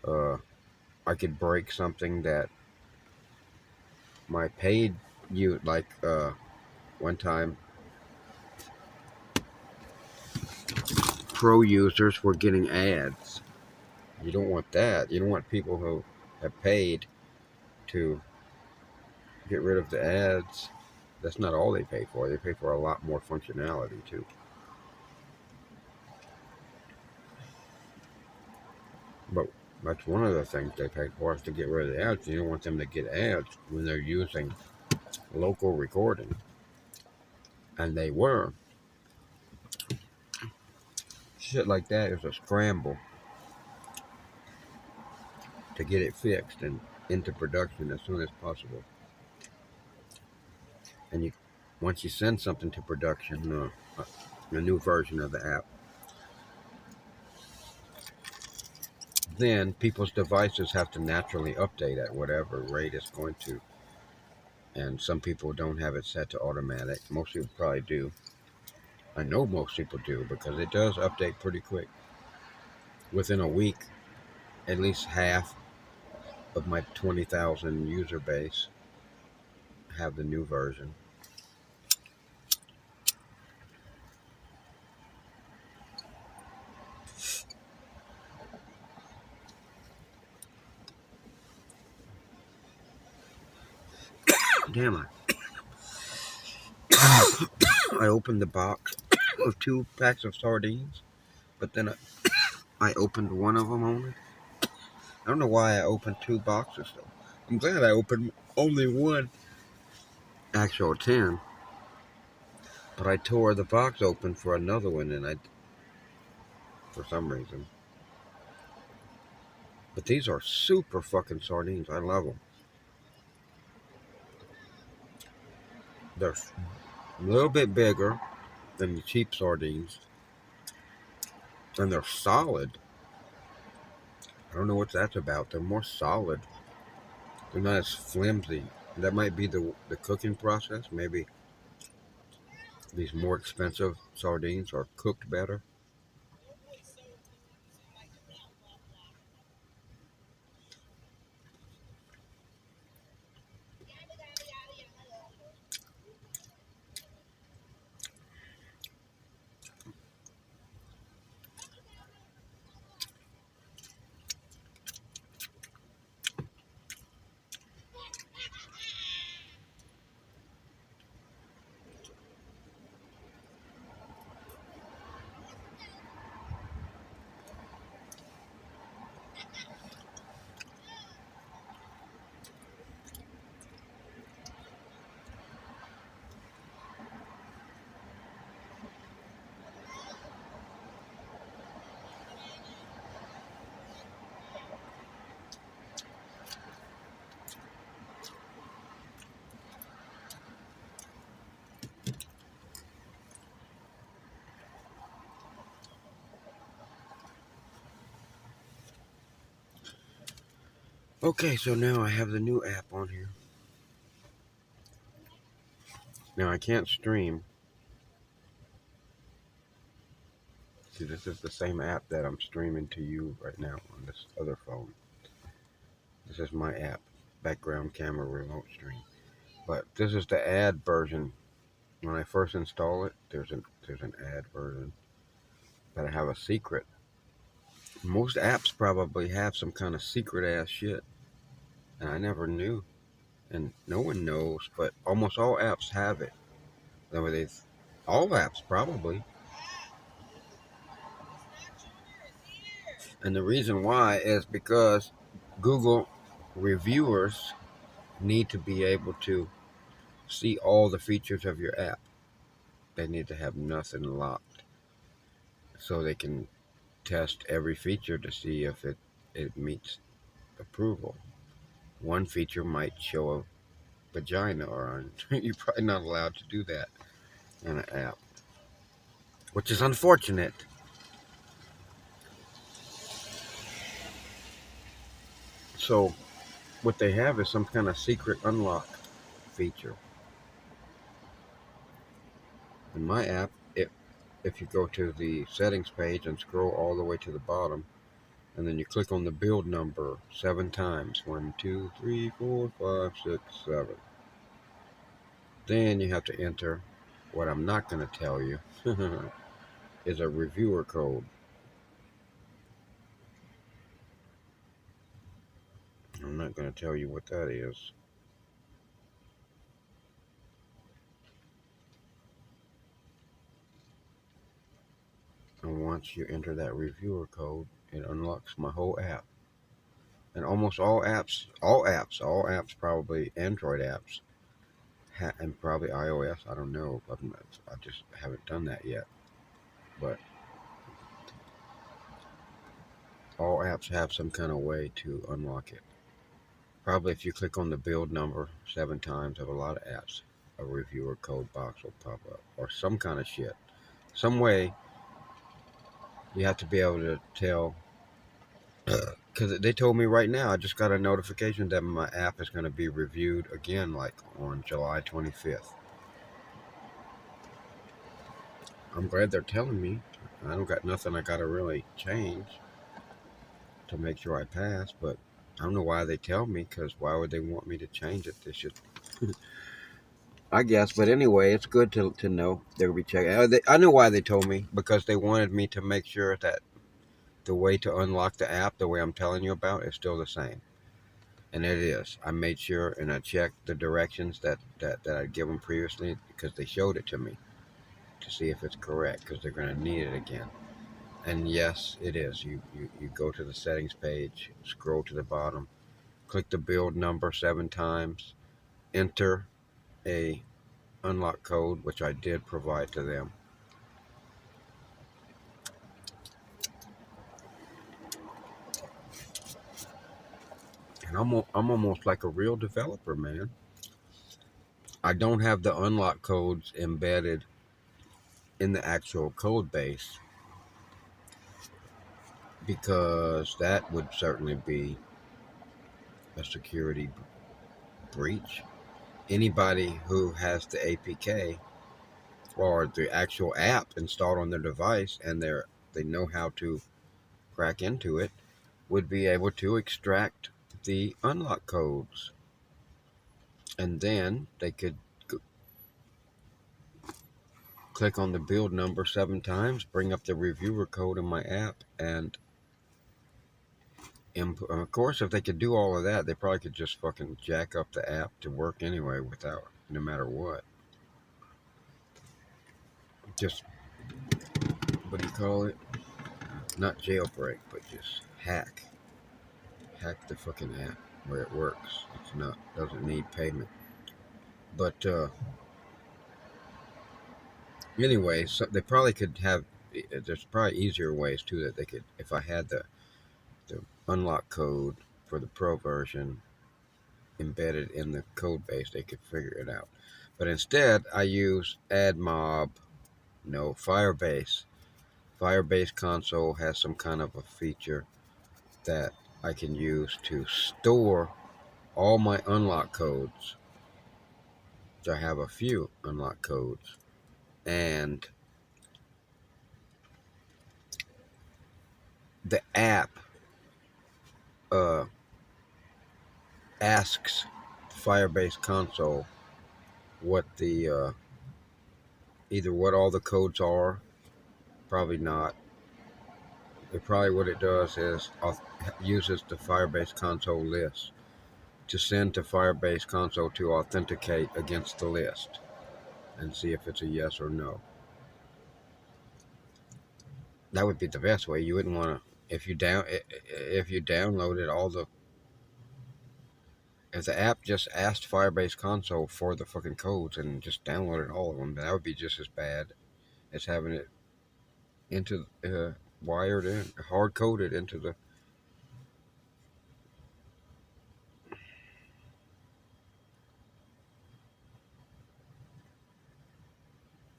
Uh, I could break something that my paid you like one time pro users were getting ads. You don't want that. You don't want people who have paid to get rid of the ads. That's not all they pay for. They pay for a lot more functionality too. But that's one of the things they pay for is to get rid of the ads. You don't want them to get ads when they're using local recording. And they were. Shit like that is a scramble to get it fixed and into production as soon as possible. And you, once you send something to production, a new version of the app, then people's devices have to naturally update at whatever rate it's going to. And some people don't have it set to automatic. Most people probably do. I know most people do because it does update pretty quick. Within a week, at least half of my 20,000 user base have the new version. Damn it. I opened the box of 2 packs of sardines, but then I opened one of them only. I don't know why I opened 2 boxes though. I'm glad I opened only one actual 10, but I tore the box open for another one, and for some reason. But these are super fucking sardines. I love them. They're a little bit bigger than the cheap sardines, and they're solid. I don't know what that's about. They're more solid. They're not as flimsy. That might be the cooking process. Maybe these more expensive sardines are cooked better. Okay, so now I have the new app on here. Now I can't stream. See, this is the same app that I'm streaming to you right now on this other phone. This is my app, background camera RemoteStream. But this is the ad version. When I first install it, there's an ad version. But I have a secret. Most apps probably have some kind of secret ass shit, and I never knew. And no one knows, but almost all apps have it. Nowadays, all apps probably. And the reason why is because Google reviewers need to be able to see all the features of your app. They need to have nothing locked so they can test every feature to see if it meets approval. One feature might show a vagina, or you're probably not allowed to do that in an app, which is unfortunate. So what they have is some kind of secret unlock feature. In my app, if you go to the settings page and scroll all the way to the bottom, and then you click on the build number 7 times, 1, 2, 3, 4, 5, 6, 7. Then you have to enter what I'm not going to tell you is a reviewer code. I'm not going to tell you what that is. And once you enter that reviewer code, it unlocks my whole app. And almost all apps, probably Android apps, and probably iOS. I don't know. I just haven't done that yet. But all apps have some kind of way to unlock it. Probably if you click on the build number 7 times of a lot of apps, a reviewer code box will pop up, or some kind of shit. Some way you have to be able to tell, because they told me right now, I just got a notification that my app is going to be reviewed again, like on July 25th. I'm glad they're telling me. I don't got nothing I got to really change to make sure I pass, but I don't know why they tell me, because why would they want me to change it? They should, I guess. But anyway, it's good to know they'll be checking. I know why they told me, because they wanted me to make sure that the way to unlock the app, the way I'm telling you about, is still the same. And it is. I made sure, and I checked the directions that I'd given previously, because they showed it to me to see if it's correct, because they're going to need it again. And yes, it is. You go to the settings page, scroll to the bottom, click the build number 7 times, enter a unlock code, which I did provide to them. And I'm almost like a real developer, man. I don't have the unlock codes embedded in the actual code base, because that would certainly be a security breach. Anybody who has the APK or the actual app installed on their device, and they know how to crack into it, would be able to extract the unlock codes, and then they could click on the build number 7 times, bring up the reviewer code in my app, and of course, if they could do all of that, they probably could just fucking jack up the app to work anyway, without, no matter what. Just, what do you call it? Not jailbreak, but just hack the fucking app where it works. It's not, doesn't need payment. But anyway, so they probably could have. There's probably easier ways too that they could. If I had the unlock code for the pro version embedded in the code base, they could figure it out. But instead, I use AdMob. No, Firebase. Firebase console has some kind of a feature that I can use to store all my unlock codes. So I have a few unlock codes, and the app asks Firebase console what the either what all the codes are. Probably not. Probably what it does is uses the Firebase console list to send to Firebase console to authenticate against the list and see if it's a yes or no. That would be the best way. You wouldn't want to, if you downloaded all the, if the app just asked Firebase console for the fucking codes and just downloaded all of them, that would be just as bad as having it wired in, hard coded into the.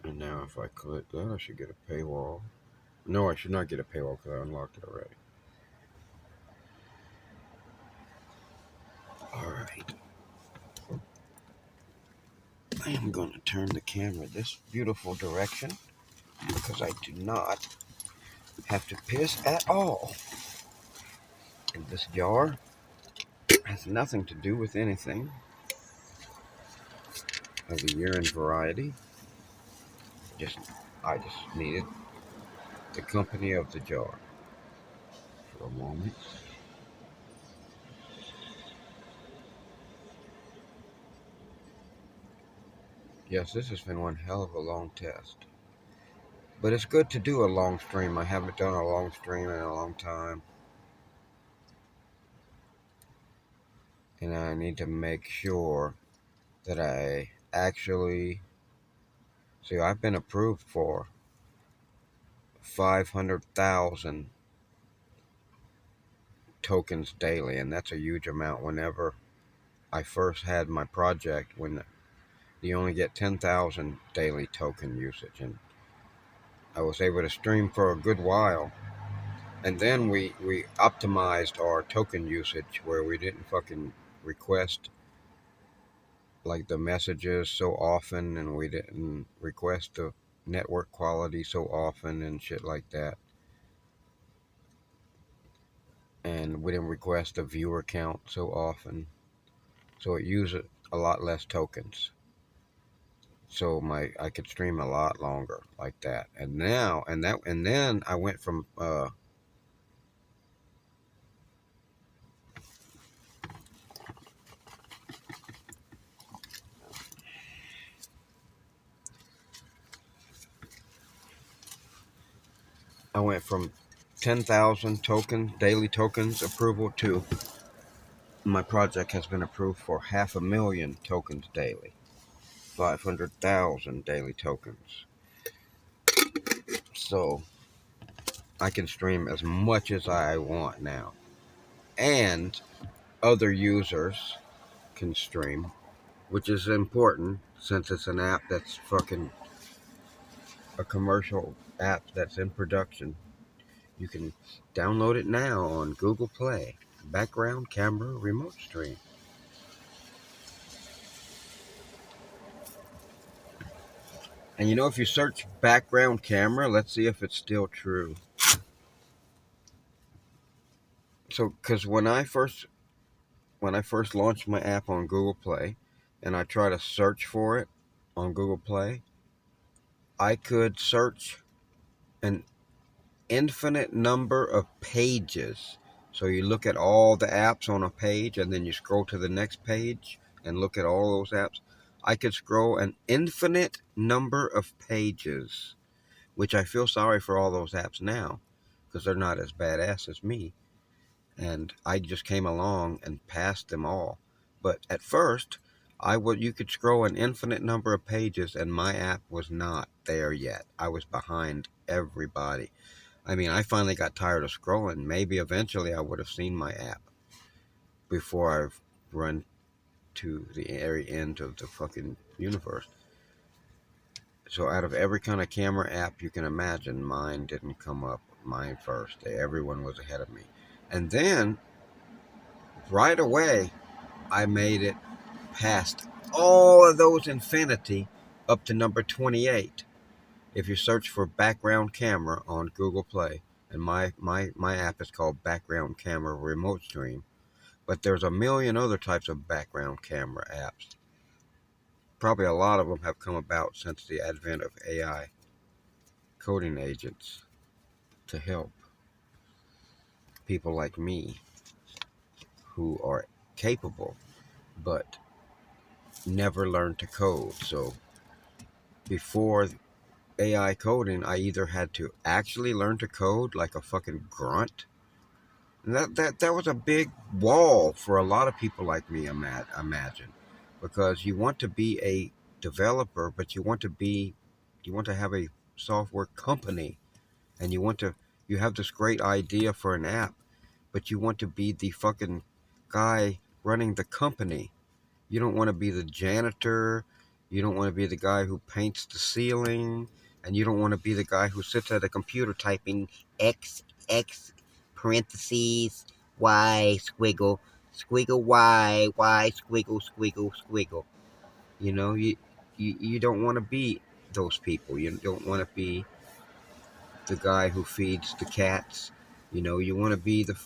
And now if I click that, I should get a paywall. No, I should not get a paywall because I unlocked it already. Alright. I am going to turn the camera this beautiful direction because I do not have to piss at all. And this jar has nothing to do with anything of the year and variety. I just needed the company of the jar for a moment. Yes, this has been one hell of a long test. But it's good to do a long stream. I haven't done a long stream in a long time. And I need to make sure that I actually... See, I've been approved for 500,000 tokens daily, and that's a huge amount. Whenever I first had my project, when you only get 10,000 daily token usage, and I was able to stream for a good while. And then we optimized our token usage where we didn't fucking request like the messages so often, and we didn't request the network quality so often and shit like that. And we didn't request the viewer count so often. So it used a lot less tokens. So I could stream a lot longer like that. And now and then I went from I went from 10,000 tokens, daily tokens approval to my project has been approved for 500,000 tokens daily. 500,000 daily tokens. So I can stream as much as I want now. And other users can stream, which is important since it's an app that's fucking a commercial app that's in production. You can download it now on Google Play. Background camera remote stream. And you know, if you search background camera, let's see if it's still true. So, because when I first launched my app on Google Play, and I try to search for it on Google Play, I could search an infinite number of pages. So you look at all the apps on a page, and then you scroll to the next page and look at all those apps. I could scroll an infinite number of pages, which I feel sorry for all those apps now because they're not as badass as me. And I just came along and passed them all. But at first, you could scroll an infinite number of pages, and my app was not there yet. I was behind everybody. I mean, I finally got tired of scrolling. Maybe eventually I would have seen my app before I've run to the very end of the fucking universe. So out of every kind of camera app you can imagine, mine didn't come up. Mine first. Everyone was ahead of me. And then, right away, I made it past all of those infinity up to number 28. If you search for background camera on Google Play, and my app is called Background Camera Remote Stream, but there's a million other types of background camera apps. Probably a lot of them have come about since the advent of AI coding agents to help people like me who are capable but never learned to code. So before AI coding, I either had to actually learn to code like a fucking grunt. And that was a big wall for a lot of people like me, imagine. Because you want to be a developer, but you want to have a software company, and you want You have this great idea for an app, but you want to be the fucking guy running the company. You don't want to be the janitor. You don't want to be the guy who paints the ceiling. And you don't want to be the guy who sits at a computer typing X, X, parentheses, Y, squiggle, squiggle, Y, squiggle, squiggle, squiggle. You know, you don't want to be those people. You don't want to be the guy who feeds the cats. You know, you want to be the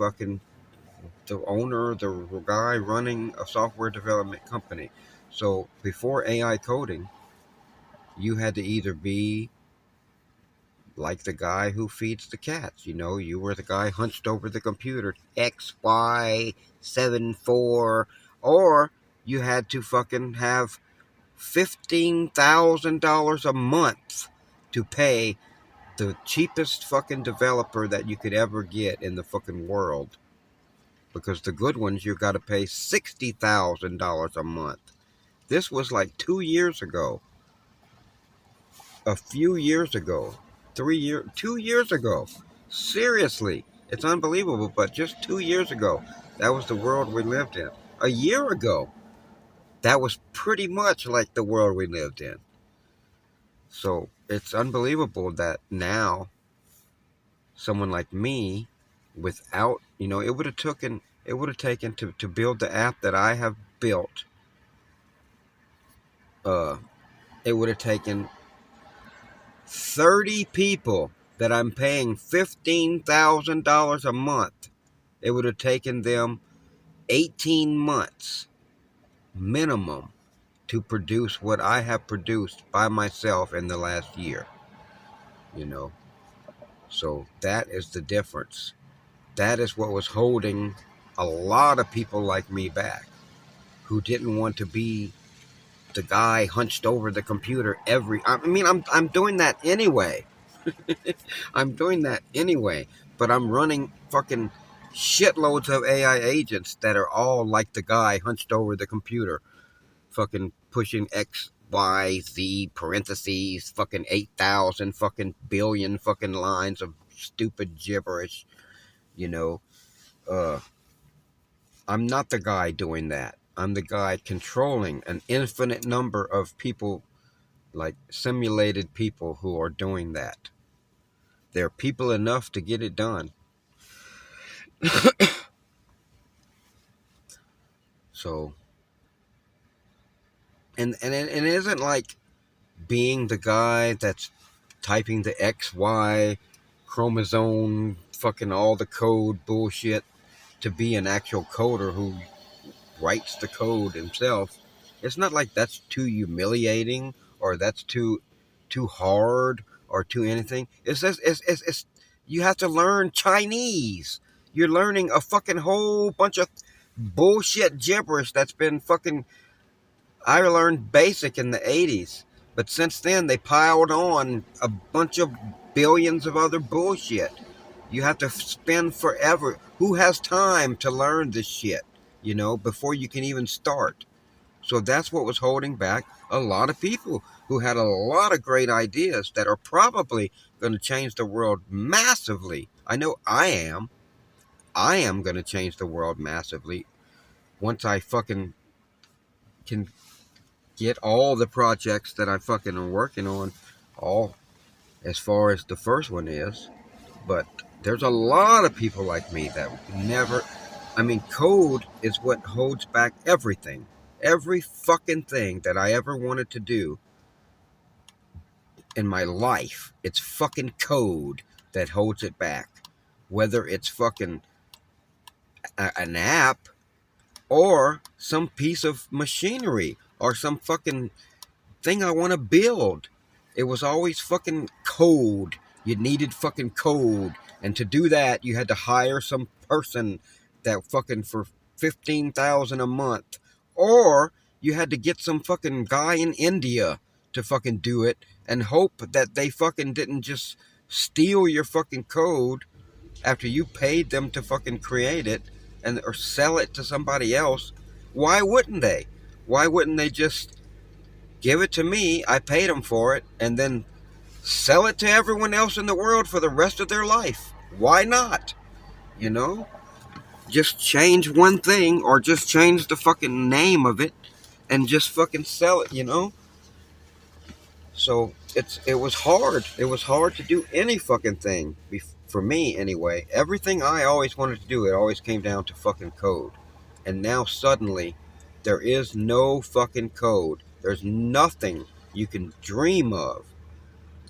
owner, the guy running a software development company. So before AI coding, you had to either be like the guy who feeds the cats. You know, you were the guy hunched over the computer, XY74, or you had to fucking have $15,000 a month to pay the cheapest fucking developer that you could ever get in the fucking world. Because the good ones, you got to pay $60,000 a month. This was like 2 years ago. A few years ago. 2 years ago. Seriously. It's unbelievable, but just 2 years ago, that was the world we lived in. A year ago, that was pretty much like the world we lived in. So it's unbelievable that now someone like me, without, it would have taken to build the app that I have built, it would have taken 30 people that I'm paying $15,000 a month. It would have taken them 18 months minimum to produce what I have produced by myself in the last year. So that is the difference. That is what was holding a lot of people like me back, who didn't want to be the guy hunched over the computer I'm doing that anyway. I'm doing that anyway, but I'm running fucking shitloads of AI agents that are all like the guy hunched over the computer, fucking pushing X, Y, Z, parentheses, fucking 8,000 fucking billion fucking lines of stupid gibberish, I'm not the guy doing that. I'm the guy controlling an infinite number of people, like simulated people who are doing that. There are people enough to get it done. So, and it isn't like being the guy that's typing the XY chromosome, fucking all the code bullshit, to be an actual coder who writes the code himself. It's not like that's too humiliating or that's too hard or too anything. It's you have to learn Chinese. You're learning a fucking whole bunch of bullshit gibberish that's been fucking. I learned BASIC in the 80s, but since then they piled on a bunch of billions of other bullshit. You have to spend forever. Who has time to learn this shit, before you can even start? So that's what was holding back a lot of people who had a lot of great ideas that are probably going to change the world massively. I know I am. I am going to change the world massively once I fucking can get all the projects that I fucking am working on, all as far as the first one is. But there's a lot of people like me that never... code is what holds back everything. Every fucking thing that I ever wanted to do in my life, it's fucking code that holds it back. Whether it's fucking an app or some piece of machinery or some fucking thing I want to build. It was always fucking code. You needed fucking code. And to do that, you had to hire some person that fucking for $15,000 a month. Or you had to get some fucking guy in India to fucking do it and hope that they fucking didn't just steal your fucking code after you paid them to fucking create it or sell it to somebody else. Why wouldn't they? Why wouldn't they just give it to me, I paid them for it, and then sell it to everyone else in the world for the rest of their life? Why not? You know? Just change one thing or just change the fucking name of it and just fucking sell it, you know? So it was hard. It was hard to do any fucking thing for me anyway. Everything I always wanted to do, it always came down to fucking code. And now suddenly there is no fucking code. There's nothing you can dream of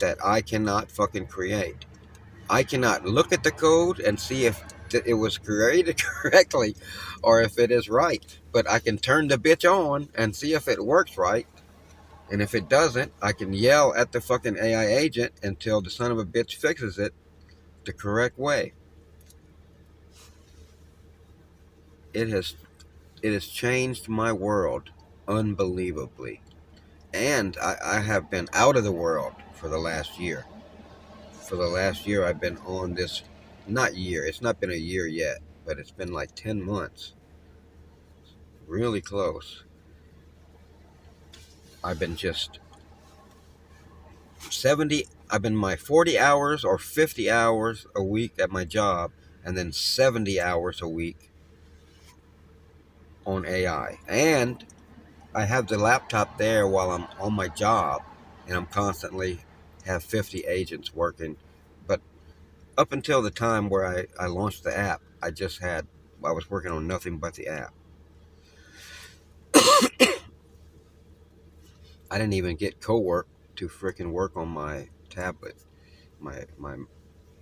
that I cannot fucking create. I cannot look at the code and see if it was created correctly or if it is right. But I can turn the bitch on and see if it works right. And if it doesn't, I can yell at the fucking AI agent until the son of a bitch fixes it the correct way. It has changed my world unbelievably. And I have been out of the world for the last year. For the last year, I've been on this, not year, it's not been a year yet, but it's been like 10 months. Really close. I've been just 70, I've been my 40 hours or 50 hours a week at my job, and then 70 hours a week on AI. And I have the laptop there while I'm on my job, and I'm constantly have 50 agents working. But up until the time where I launched the app, I was working on nothing but the app. I didn't even get co-work to freaking work on my tablet, my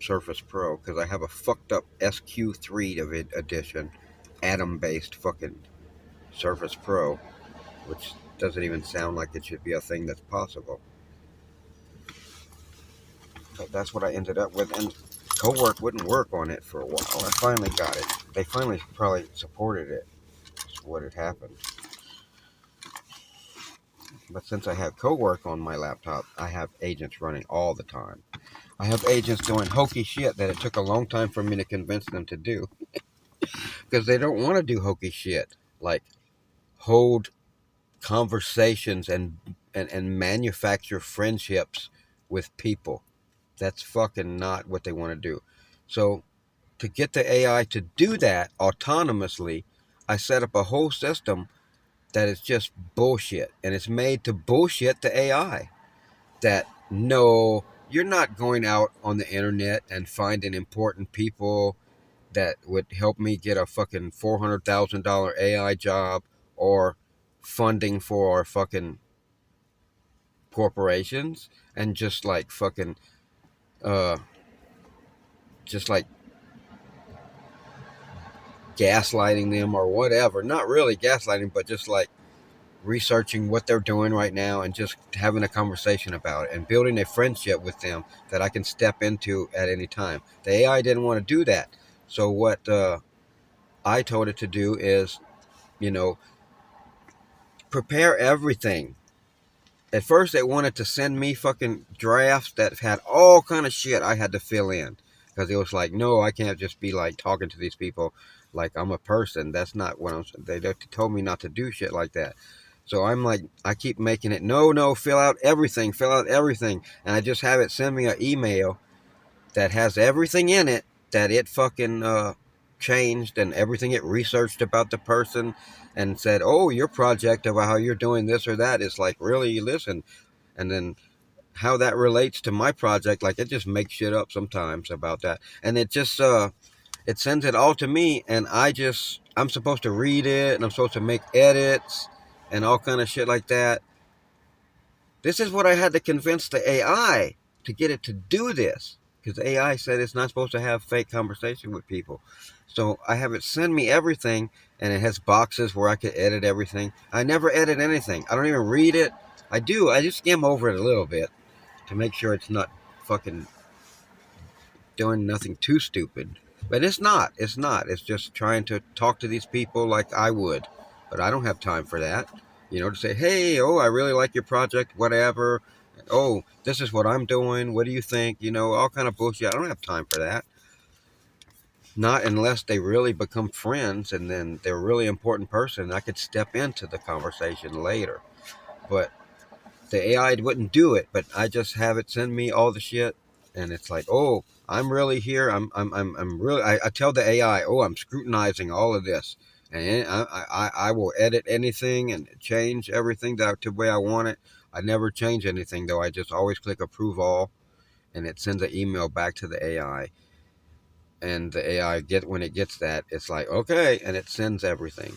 Surface Pro, because I have a fucked up SQ3 edition, Atom-based fucking Surface Pro, which doesn't even sound like it should be a thing that's possible. But that's what I ended up with, and co-work wouldn't work on it for a while. I finally got it. They finally probably supported it. That's what had happened. But since I have co-work on my laptop, I have agents running all the time. I have agents doing hokey shit that it took a long time for me to convince them to do. Because they don't want to do hokey shit. Like hold conversations and manufacture friendships with people. That's fucking not what they want to do. So to get the AI to do that autonomously, I set up a whole system that is just bullshit. And it's made to bullshit the AI. That, no, you're not going out on the internet and finding important people that would help me get a fucking $400,000 AI job or funding for our fucking corporations and just like fucking, just like gaslighting them or whatever. Not really gaslighting, but just like researching what they're doing right now and just having a conversation about it and building a friendship with them that I can step into at any time. The AI didn't want to do that. So what I told it to do is, prepare everything. At first, they wanted to send me fucking drafts that had all kind of shit I had to fill in. Because it was like, no, I can't just be like talking to these people like I'm a person. That's not what I'm saying. They told me not to do shit like that. So I'm like, I keep making it, no, fill out everything. And I just have it send me an email that has everything in it that it fucking changed and everything it researched about the person and said, oh, your project about how you're doing this or that is like, really, listen. And then how that relates to my project, like it just makes shit up sometimes about that. And it just, it sends it all to me and I'm supposed to read it and I'm supposed to make edits and all kind of shit like that. This is what I had to convince the AI to get it to do this. Because the AI said it's not supposed to have fake conversation with people. So I have it send me everything, and it has boxes where I could edit everything. I never edit anything. I don't even read it. I do. I just skim over it a little bit to make sure it's not fucking doing nothing too stupid. But it's not. It's not. It's just trying to talk to these people like I would. But I don't have time for that. To say, hey, oh, I really like your project, whatever. Oh, this is what I'm doing. What do you think? All kind of bullshit. I don't have time for that. Not unless they really become friends and then they're a really important person. I could step into the conversation later. But the AI wouldn't do it. But I just have it send me all the shit. and it's like, oh, I'm really here. I'm really. I tell the AI, oh, I'm scrutinizing all of this, and I will edit anything and change everything to the way I want it. I never change anything though. I just always click approve all, and it sends an email back to the AI. And the AI when it gets that, it's like, okay, and it sends everything.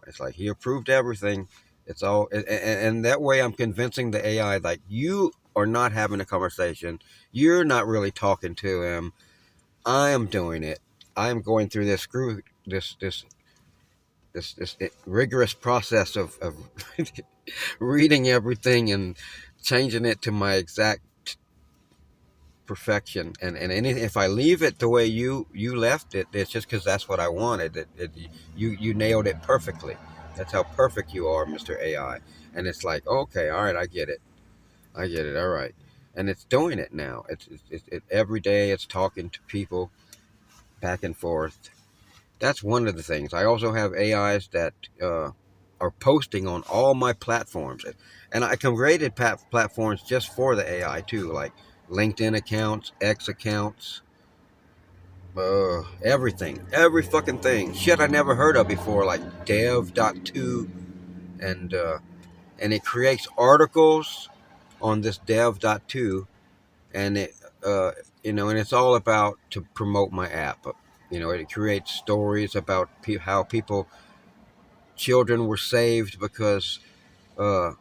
It's like he approved everything. It's all, and that way I'm convincing the AI like you are not having a conversation. You're not really talking to him. I am doing it. I am going through this rigorous process of reading everything and changing it to my exact perfection. And if I leave it the way you left it, it's just because that's what I wanted. You nailed it perfectly. That's how perfect you are, Mr. AI. And it's like, okay, all right, I get it. All right. And it's doing it now. Every day it's talking to people back and forth. That's one of the things. I also have AIs that are posting on all my platforms, and I created platforms just for the AI too, like LinkedIn accounts, X accounts, everything, every fucking thing. Shit I never heard of before, like dev.to, and and it creates articles on this dev.to, and it and it's all about to promote my app. It creates stories about how children were saved because uh,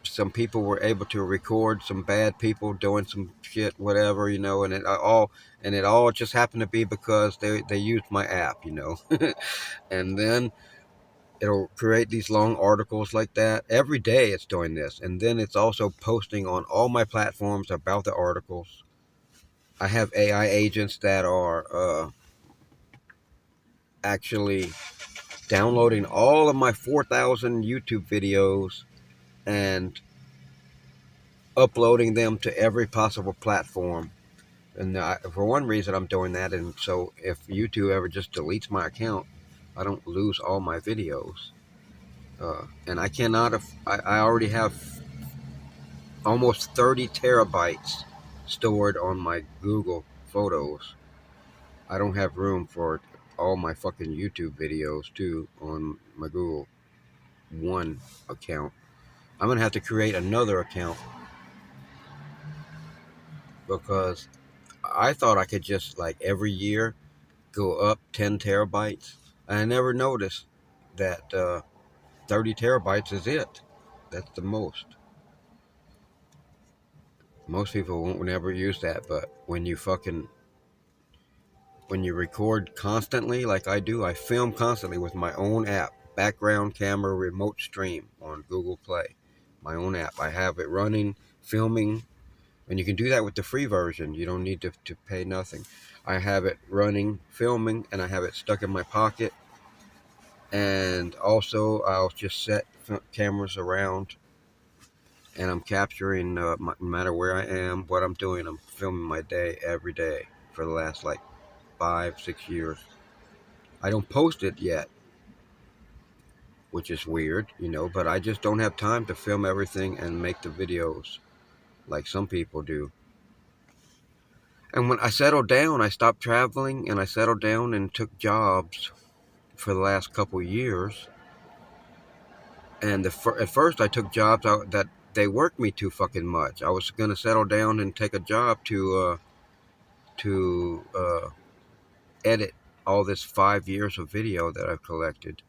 some people were able to record some bad people doing some shit, whatever, and it all just happened to be because they used my app, and then it'll create these long articles like that. Every day it's doing this, and then it's also posting on all my platforms about the articles. I have AI agents that are actually downloading all of my 4,000 YouTube videos and uploading them to every possible platform. And for one reason, I'm doing that. And so if YouTube ever just deletes my account, I don't lose all my videos. And I cannot, I already have almost 30 terabytes stored on my Google Photos. I don't have room for all my fucking YouTube videos too on my Google One account. I'm going to have to create another account because I thought I could just like every year go up 10 terabytes. I never noticed that 30 terabytes is it. That's the most. Most people won't never use that, but when you record constantly like I do, I film constantly with my own app, background camera RemoteStream on Google Play. My own app. I have it running, filming, and you can do that with the free version. You don't need to pay nothing. I have it running, filming, and I have it stuck in my pocket. And also, I'll just set cameras around, and I'm capturing no matter where I am, what I'm doing. I'm filming my day every day for the last like 5, 6 years. I don't post it yet, which is weird, but I just don't have time to film everything and make the videos like some people do. And when I settled down, I stopped traveling and I settled down and took jobs for the last couple of years. And at first, I took jobs that they worked me too fucking much. I was gonna settle down and take a job to edit all this 5 years of video that I've collected.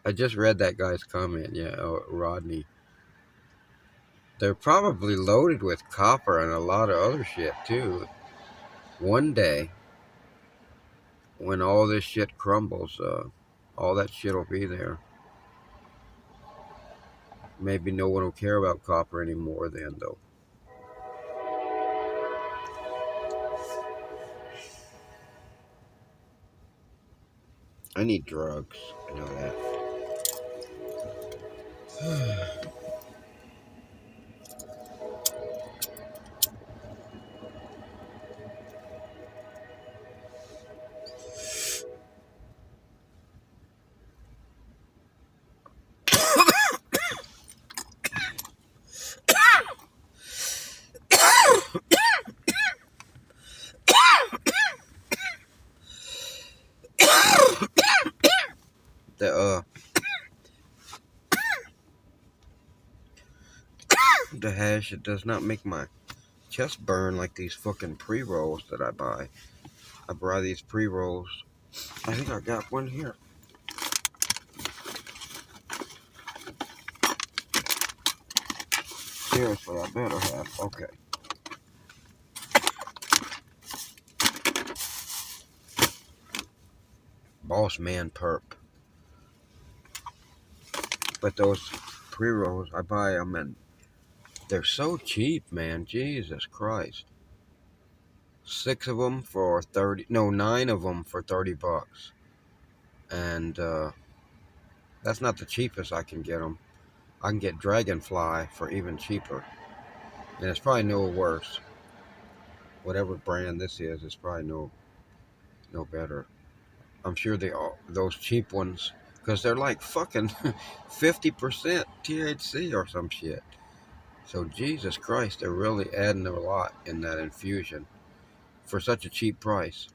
I just read that guy's comment. Yeah, Rodney. They're probably loaded with copper and a lot of other shit too. One day, when all this shit crumbles, all that shit will be there. Maybe no one will care about copper anymore then, though. I need drugs. I know that. the hash, it does not make my chest burn like these fucking pre-rolls that I buy. I buy these pre-rolls. I think I got one here. Seriously, I better have. Okay. Boss Man Perp. But those pre-rolls, I buy them and they're so cheap, man. Jesus Christ. 6 of them for 30, no, 9 of them for $30. And that's not the cheapest I can get them. I can get Dragonfly for even cheaper. And it's probably no worse. Whatever brand this is, it's probably no better. I'm sure they all, those cheap ones, because they're like fucking 50% THC or some shit. So Jesus Christ, they're really adding a lot in that infusion for such a cheap price.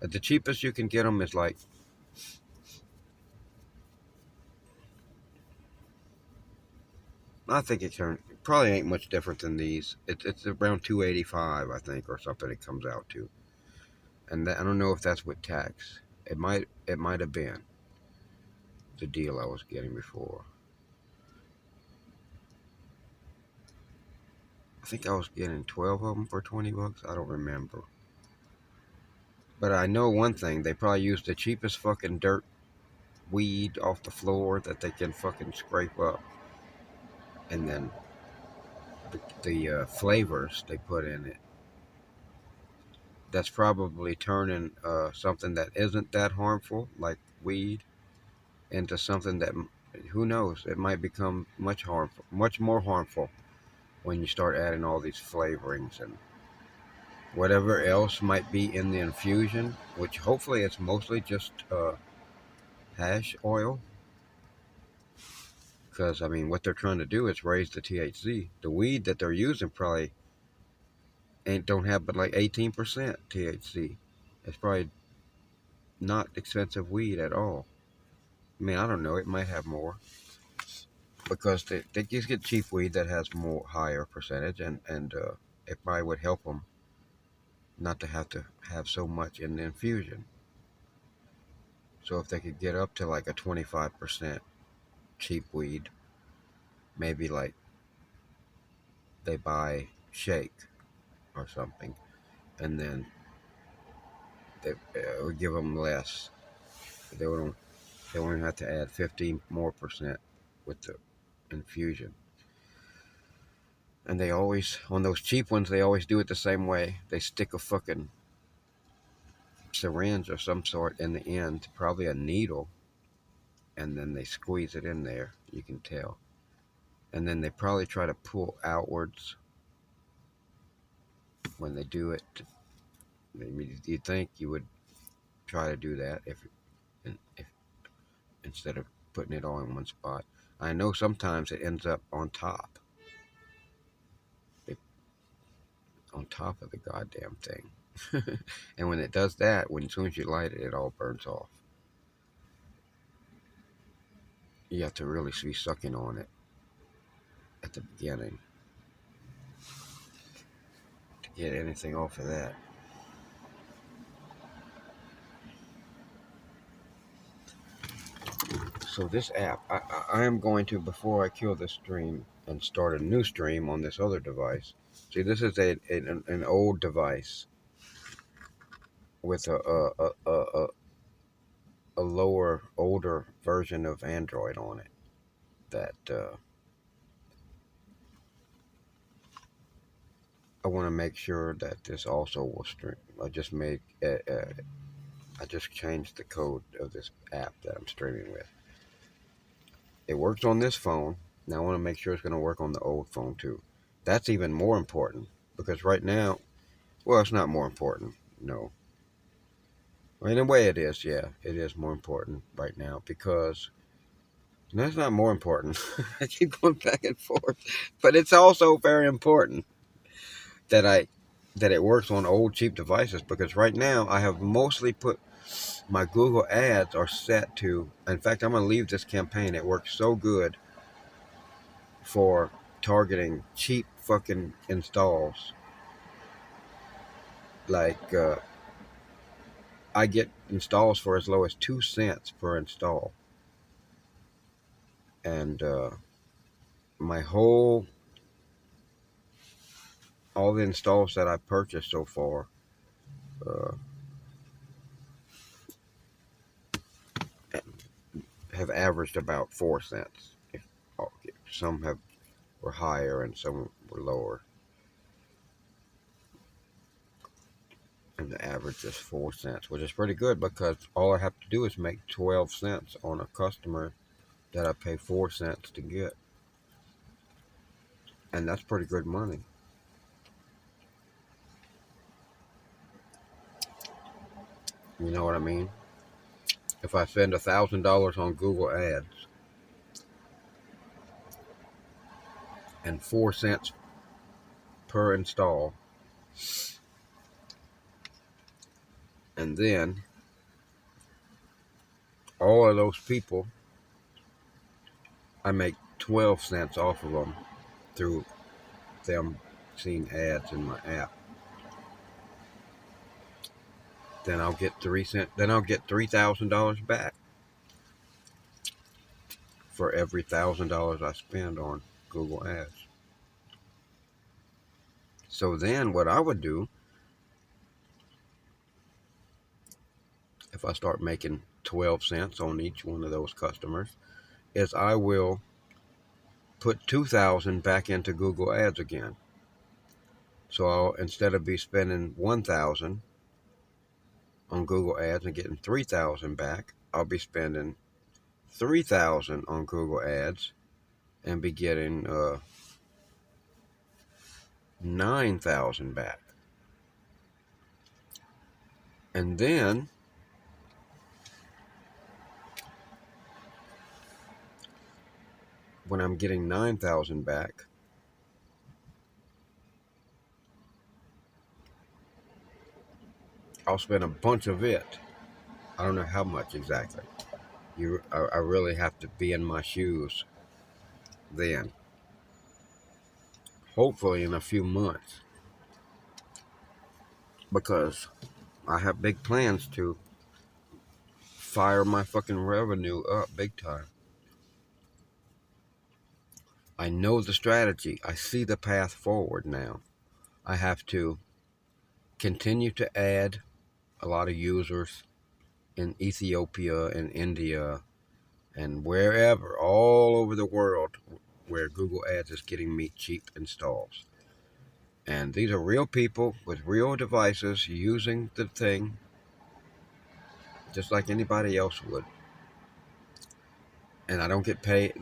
The cheapest you can get them is like, I think it probably ain't much different than these. It's around $2.85, I think, or something. It comes out to, and I don't know if that's with tax. It might have been the deal I was getting before. I think I was getting 12 of them for $20. I don't remember. But I know one thing, they probably use the cheapest fucking dirt weed off the floor that they can fucking scrape up. And then the flavors they put in it. That's probably turning something that isn't that harmful, like weed, into something that, who knows, it might become much more harmful when you start adding all these flavorings and whatever else might be in the infusion, which hopefully it's mostly just hash oil. Because, I mean, what they're trying to do is raise the THC. The weed that they're using probably don't have but like 18% THC. It's probably not expensive weed at all. I mean, I don't know. It might have more. Because they just get cheap weed that has more higher percentage. And it probably would help them not to have so much in the infusion. So if they could get up to like a 25% cheap weed, maybe like they buy shake or something, and then they would give them less. They won't have to add 15% more with the infusion. And they always, on those cheap ones, they always do it the same way. They stick a fucking syringe of some sort in the end, probably a needle, and then they squeeze it in there. You can tell. And then they probably try to pull outwards when they do it. You'd think you would try to do that if instead of putting it all in one spot. I know sometimes it ends up on top. On top of the goddamn thing. And when it does that, as soon as you light it, it all burns off. You have to really be sucking on it at the beginning to get anything off of that. So this app, I am going to, before I kill this stream and start a new stream on this other device. See, this is an old device with a lower, older version of Android on it that I want to make sure that this also will stream. I just changed the code of this app that I'm streaming with. It works on this phone. Now I want to make sure it's going to work on the old phone too. That's even more important because right now, well, it's not more important. No. Well, in a way it is, yeah. It is more important right now because that's not more important. I keep going back and forth. But it's also very important that it works on old cheap devices because right now I have mostly put my Google ads are set to, in fact, I'm going to leave this campaign. It works so good for targeting cheap fucking installs. Like, I get installs for as low as 2 cents per install. And my all the installs that I've purchased so far uh, have averaged about 4 cents. Some were higher and some were lower. And the average is 4 cents, which is pretty good because all I have to do is make 12 cents on a customer that I pay 4 cents to get. And that's pretty good money. You know what I mean? If I spend $1,000 on Google Ads and 4 cents per install, and then all of those people, I make 12 cents off of them through them seeing ads in my app. Then I'll get 3 cents. Then I'll get $3,000 back for every $1,000 I spend on Google Ads. So then, what I would do if I start making 12 cents on each one of those customers is I will put 2,000 back into Google Ads again. So instead of spending 1,000 on Google Ads and getting 3,000 back, I'll be spending 3,000 on Google Ads and be getting 9,000 back. And then when I'm getting 9,000 back, I'll spend a bunch of it. I don't know how much exactly. I really have to be in my shoes then. Hopefully in a few months. Because I have big plans to fire my fucking revenue up big time. I know the strategy. I see the path forward now. I have to continue to add a lot of users in Ethiopia and India and wherever, all over the world where Google Ads is getting me cheap installs. And these are real people with real devices using the thing just like anybody else would. And I don't get paid.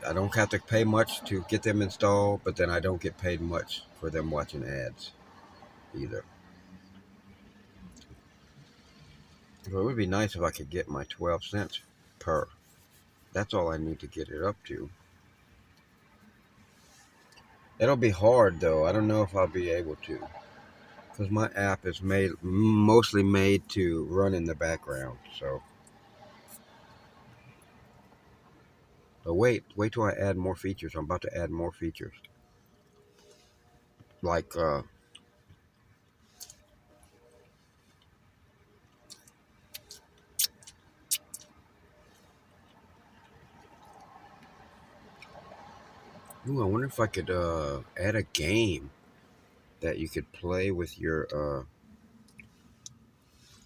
I don't have to pay much to get them installed, but then I don't get paid much for them watching ads either. So it would be nice if I could get my 12 cents per. That's all I need to get it up to. It'll be hard though. I don't know if I'll be able to, because my app is mostly made to run in the background. So, but wait till I add more features. I'm about to add more features, like ooh, I wonder if I could add a game that you could play with your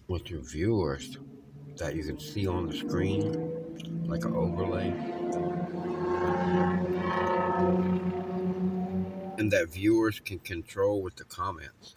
viewers that you can see on the screen, like an overlay, and that viewers can control with the comments.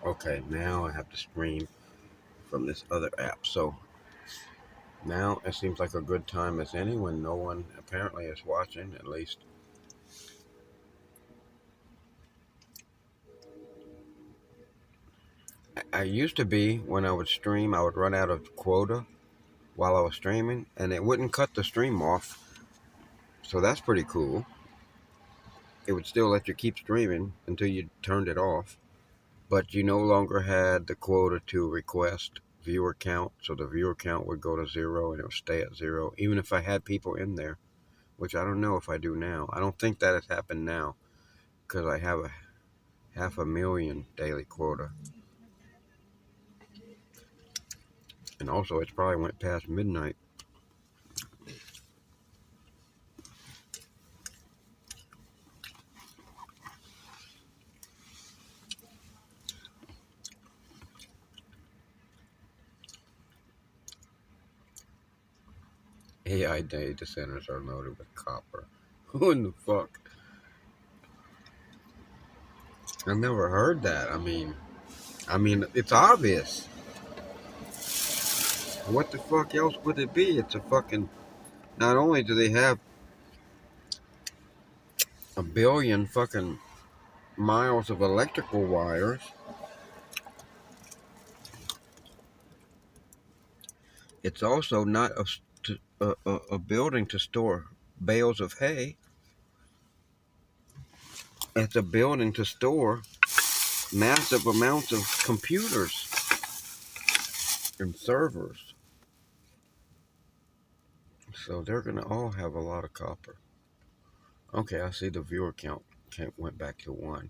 Okay, now I have to stream from this other app. So now it seems like a good time as any when no one apparently is watching, at least. I used to be, when I would stream, I would run out of quota while I was streaming, and it wouldn't cut the stream off. So that's pretty cool. It would still let you keep streaming until you turned it off, but you no longer had the quota to request viewer count, so the viewer count would go to 0 and it would stay at 0, even if I had people in there, which I don't know if I do now. I don't think that has happened now, because I have a 500,000 daily quota. And also, it's probably went past midnight. AI data centers are loaded with copper. Who in the fuck? I've never heard that. I mean, it's obvious. What the fuck else would it be? It's a fucking. Not only do they have a billion fucking miles of electrical wires, it's also not a building to store bales of hay. It's a building to store massive amounts of computers and servers. So they're going to all have a lot of copper. Okay, I see the viewer count went back to 1.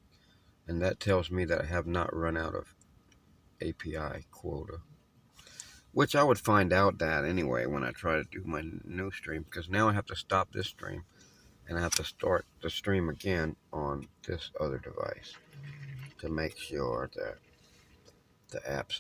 And that tells me that I have not run out of API quota. Which I would find out that anyway when I try to do my new stream. Because now I have to stop this stream. And I have to start the stream again on this other device. To make sure that the app's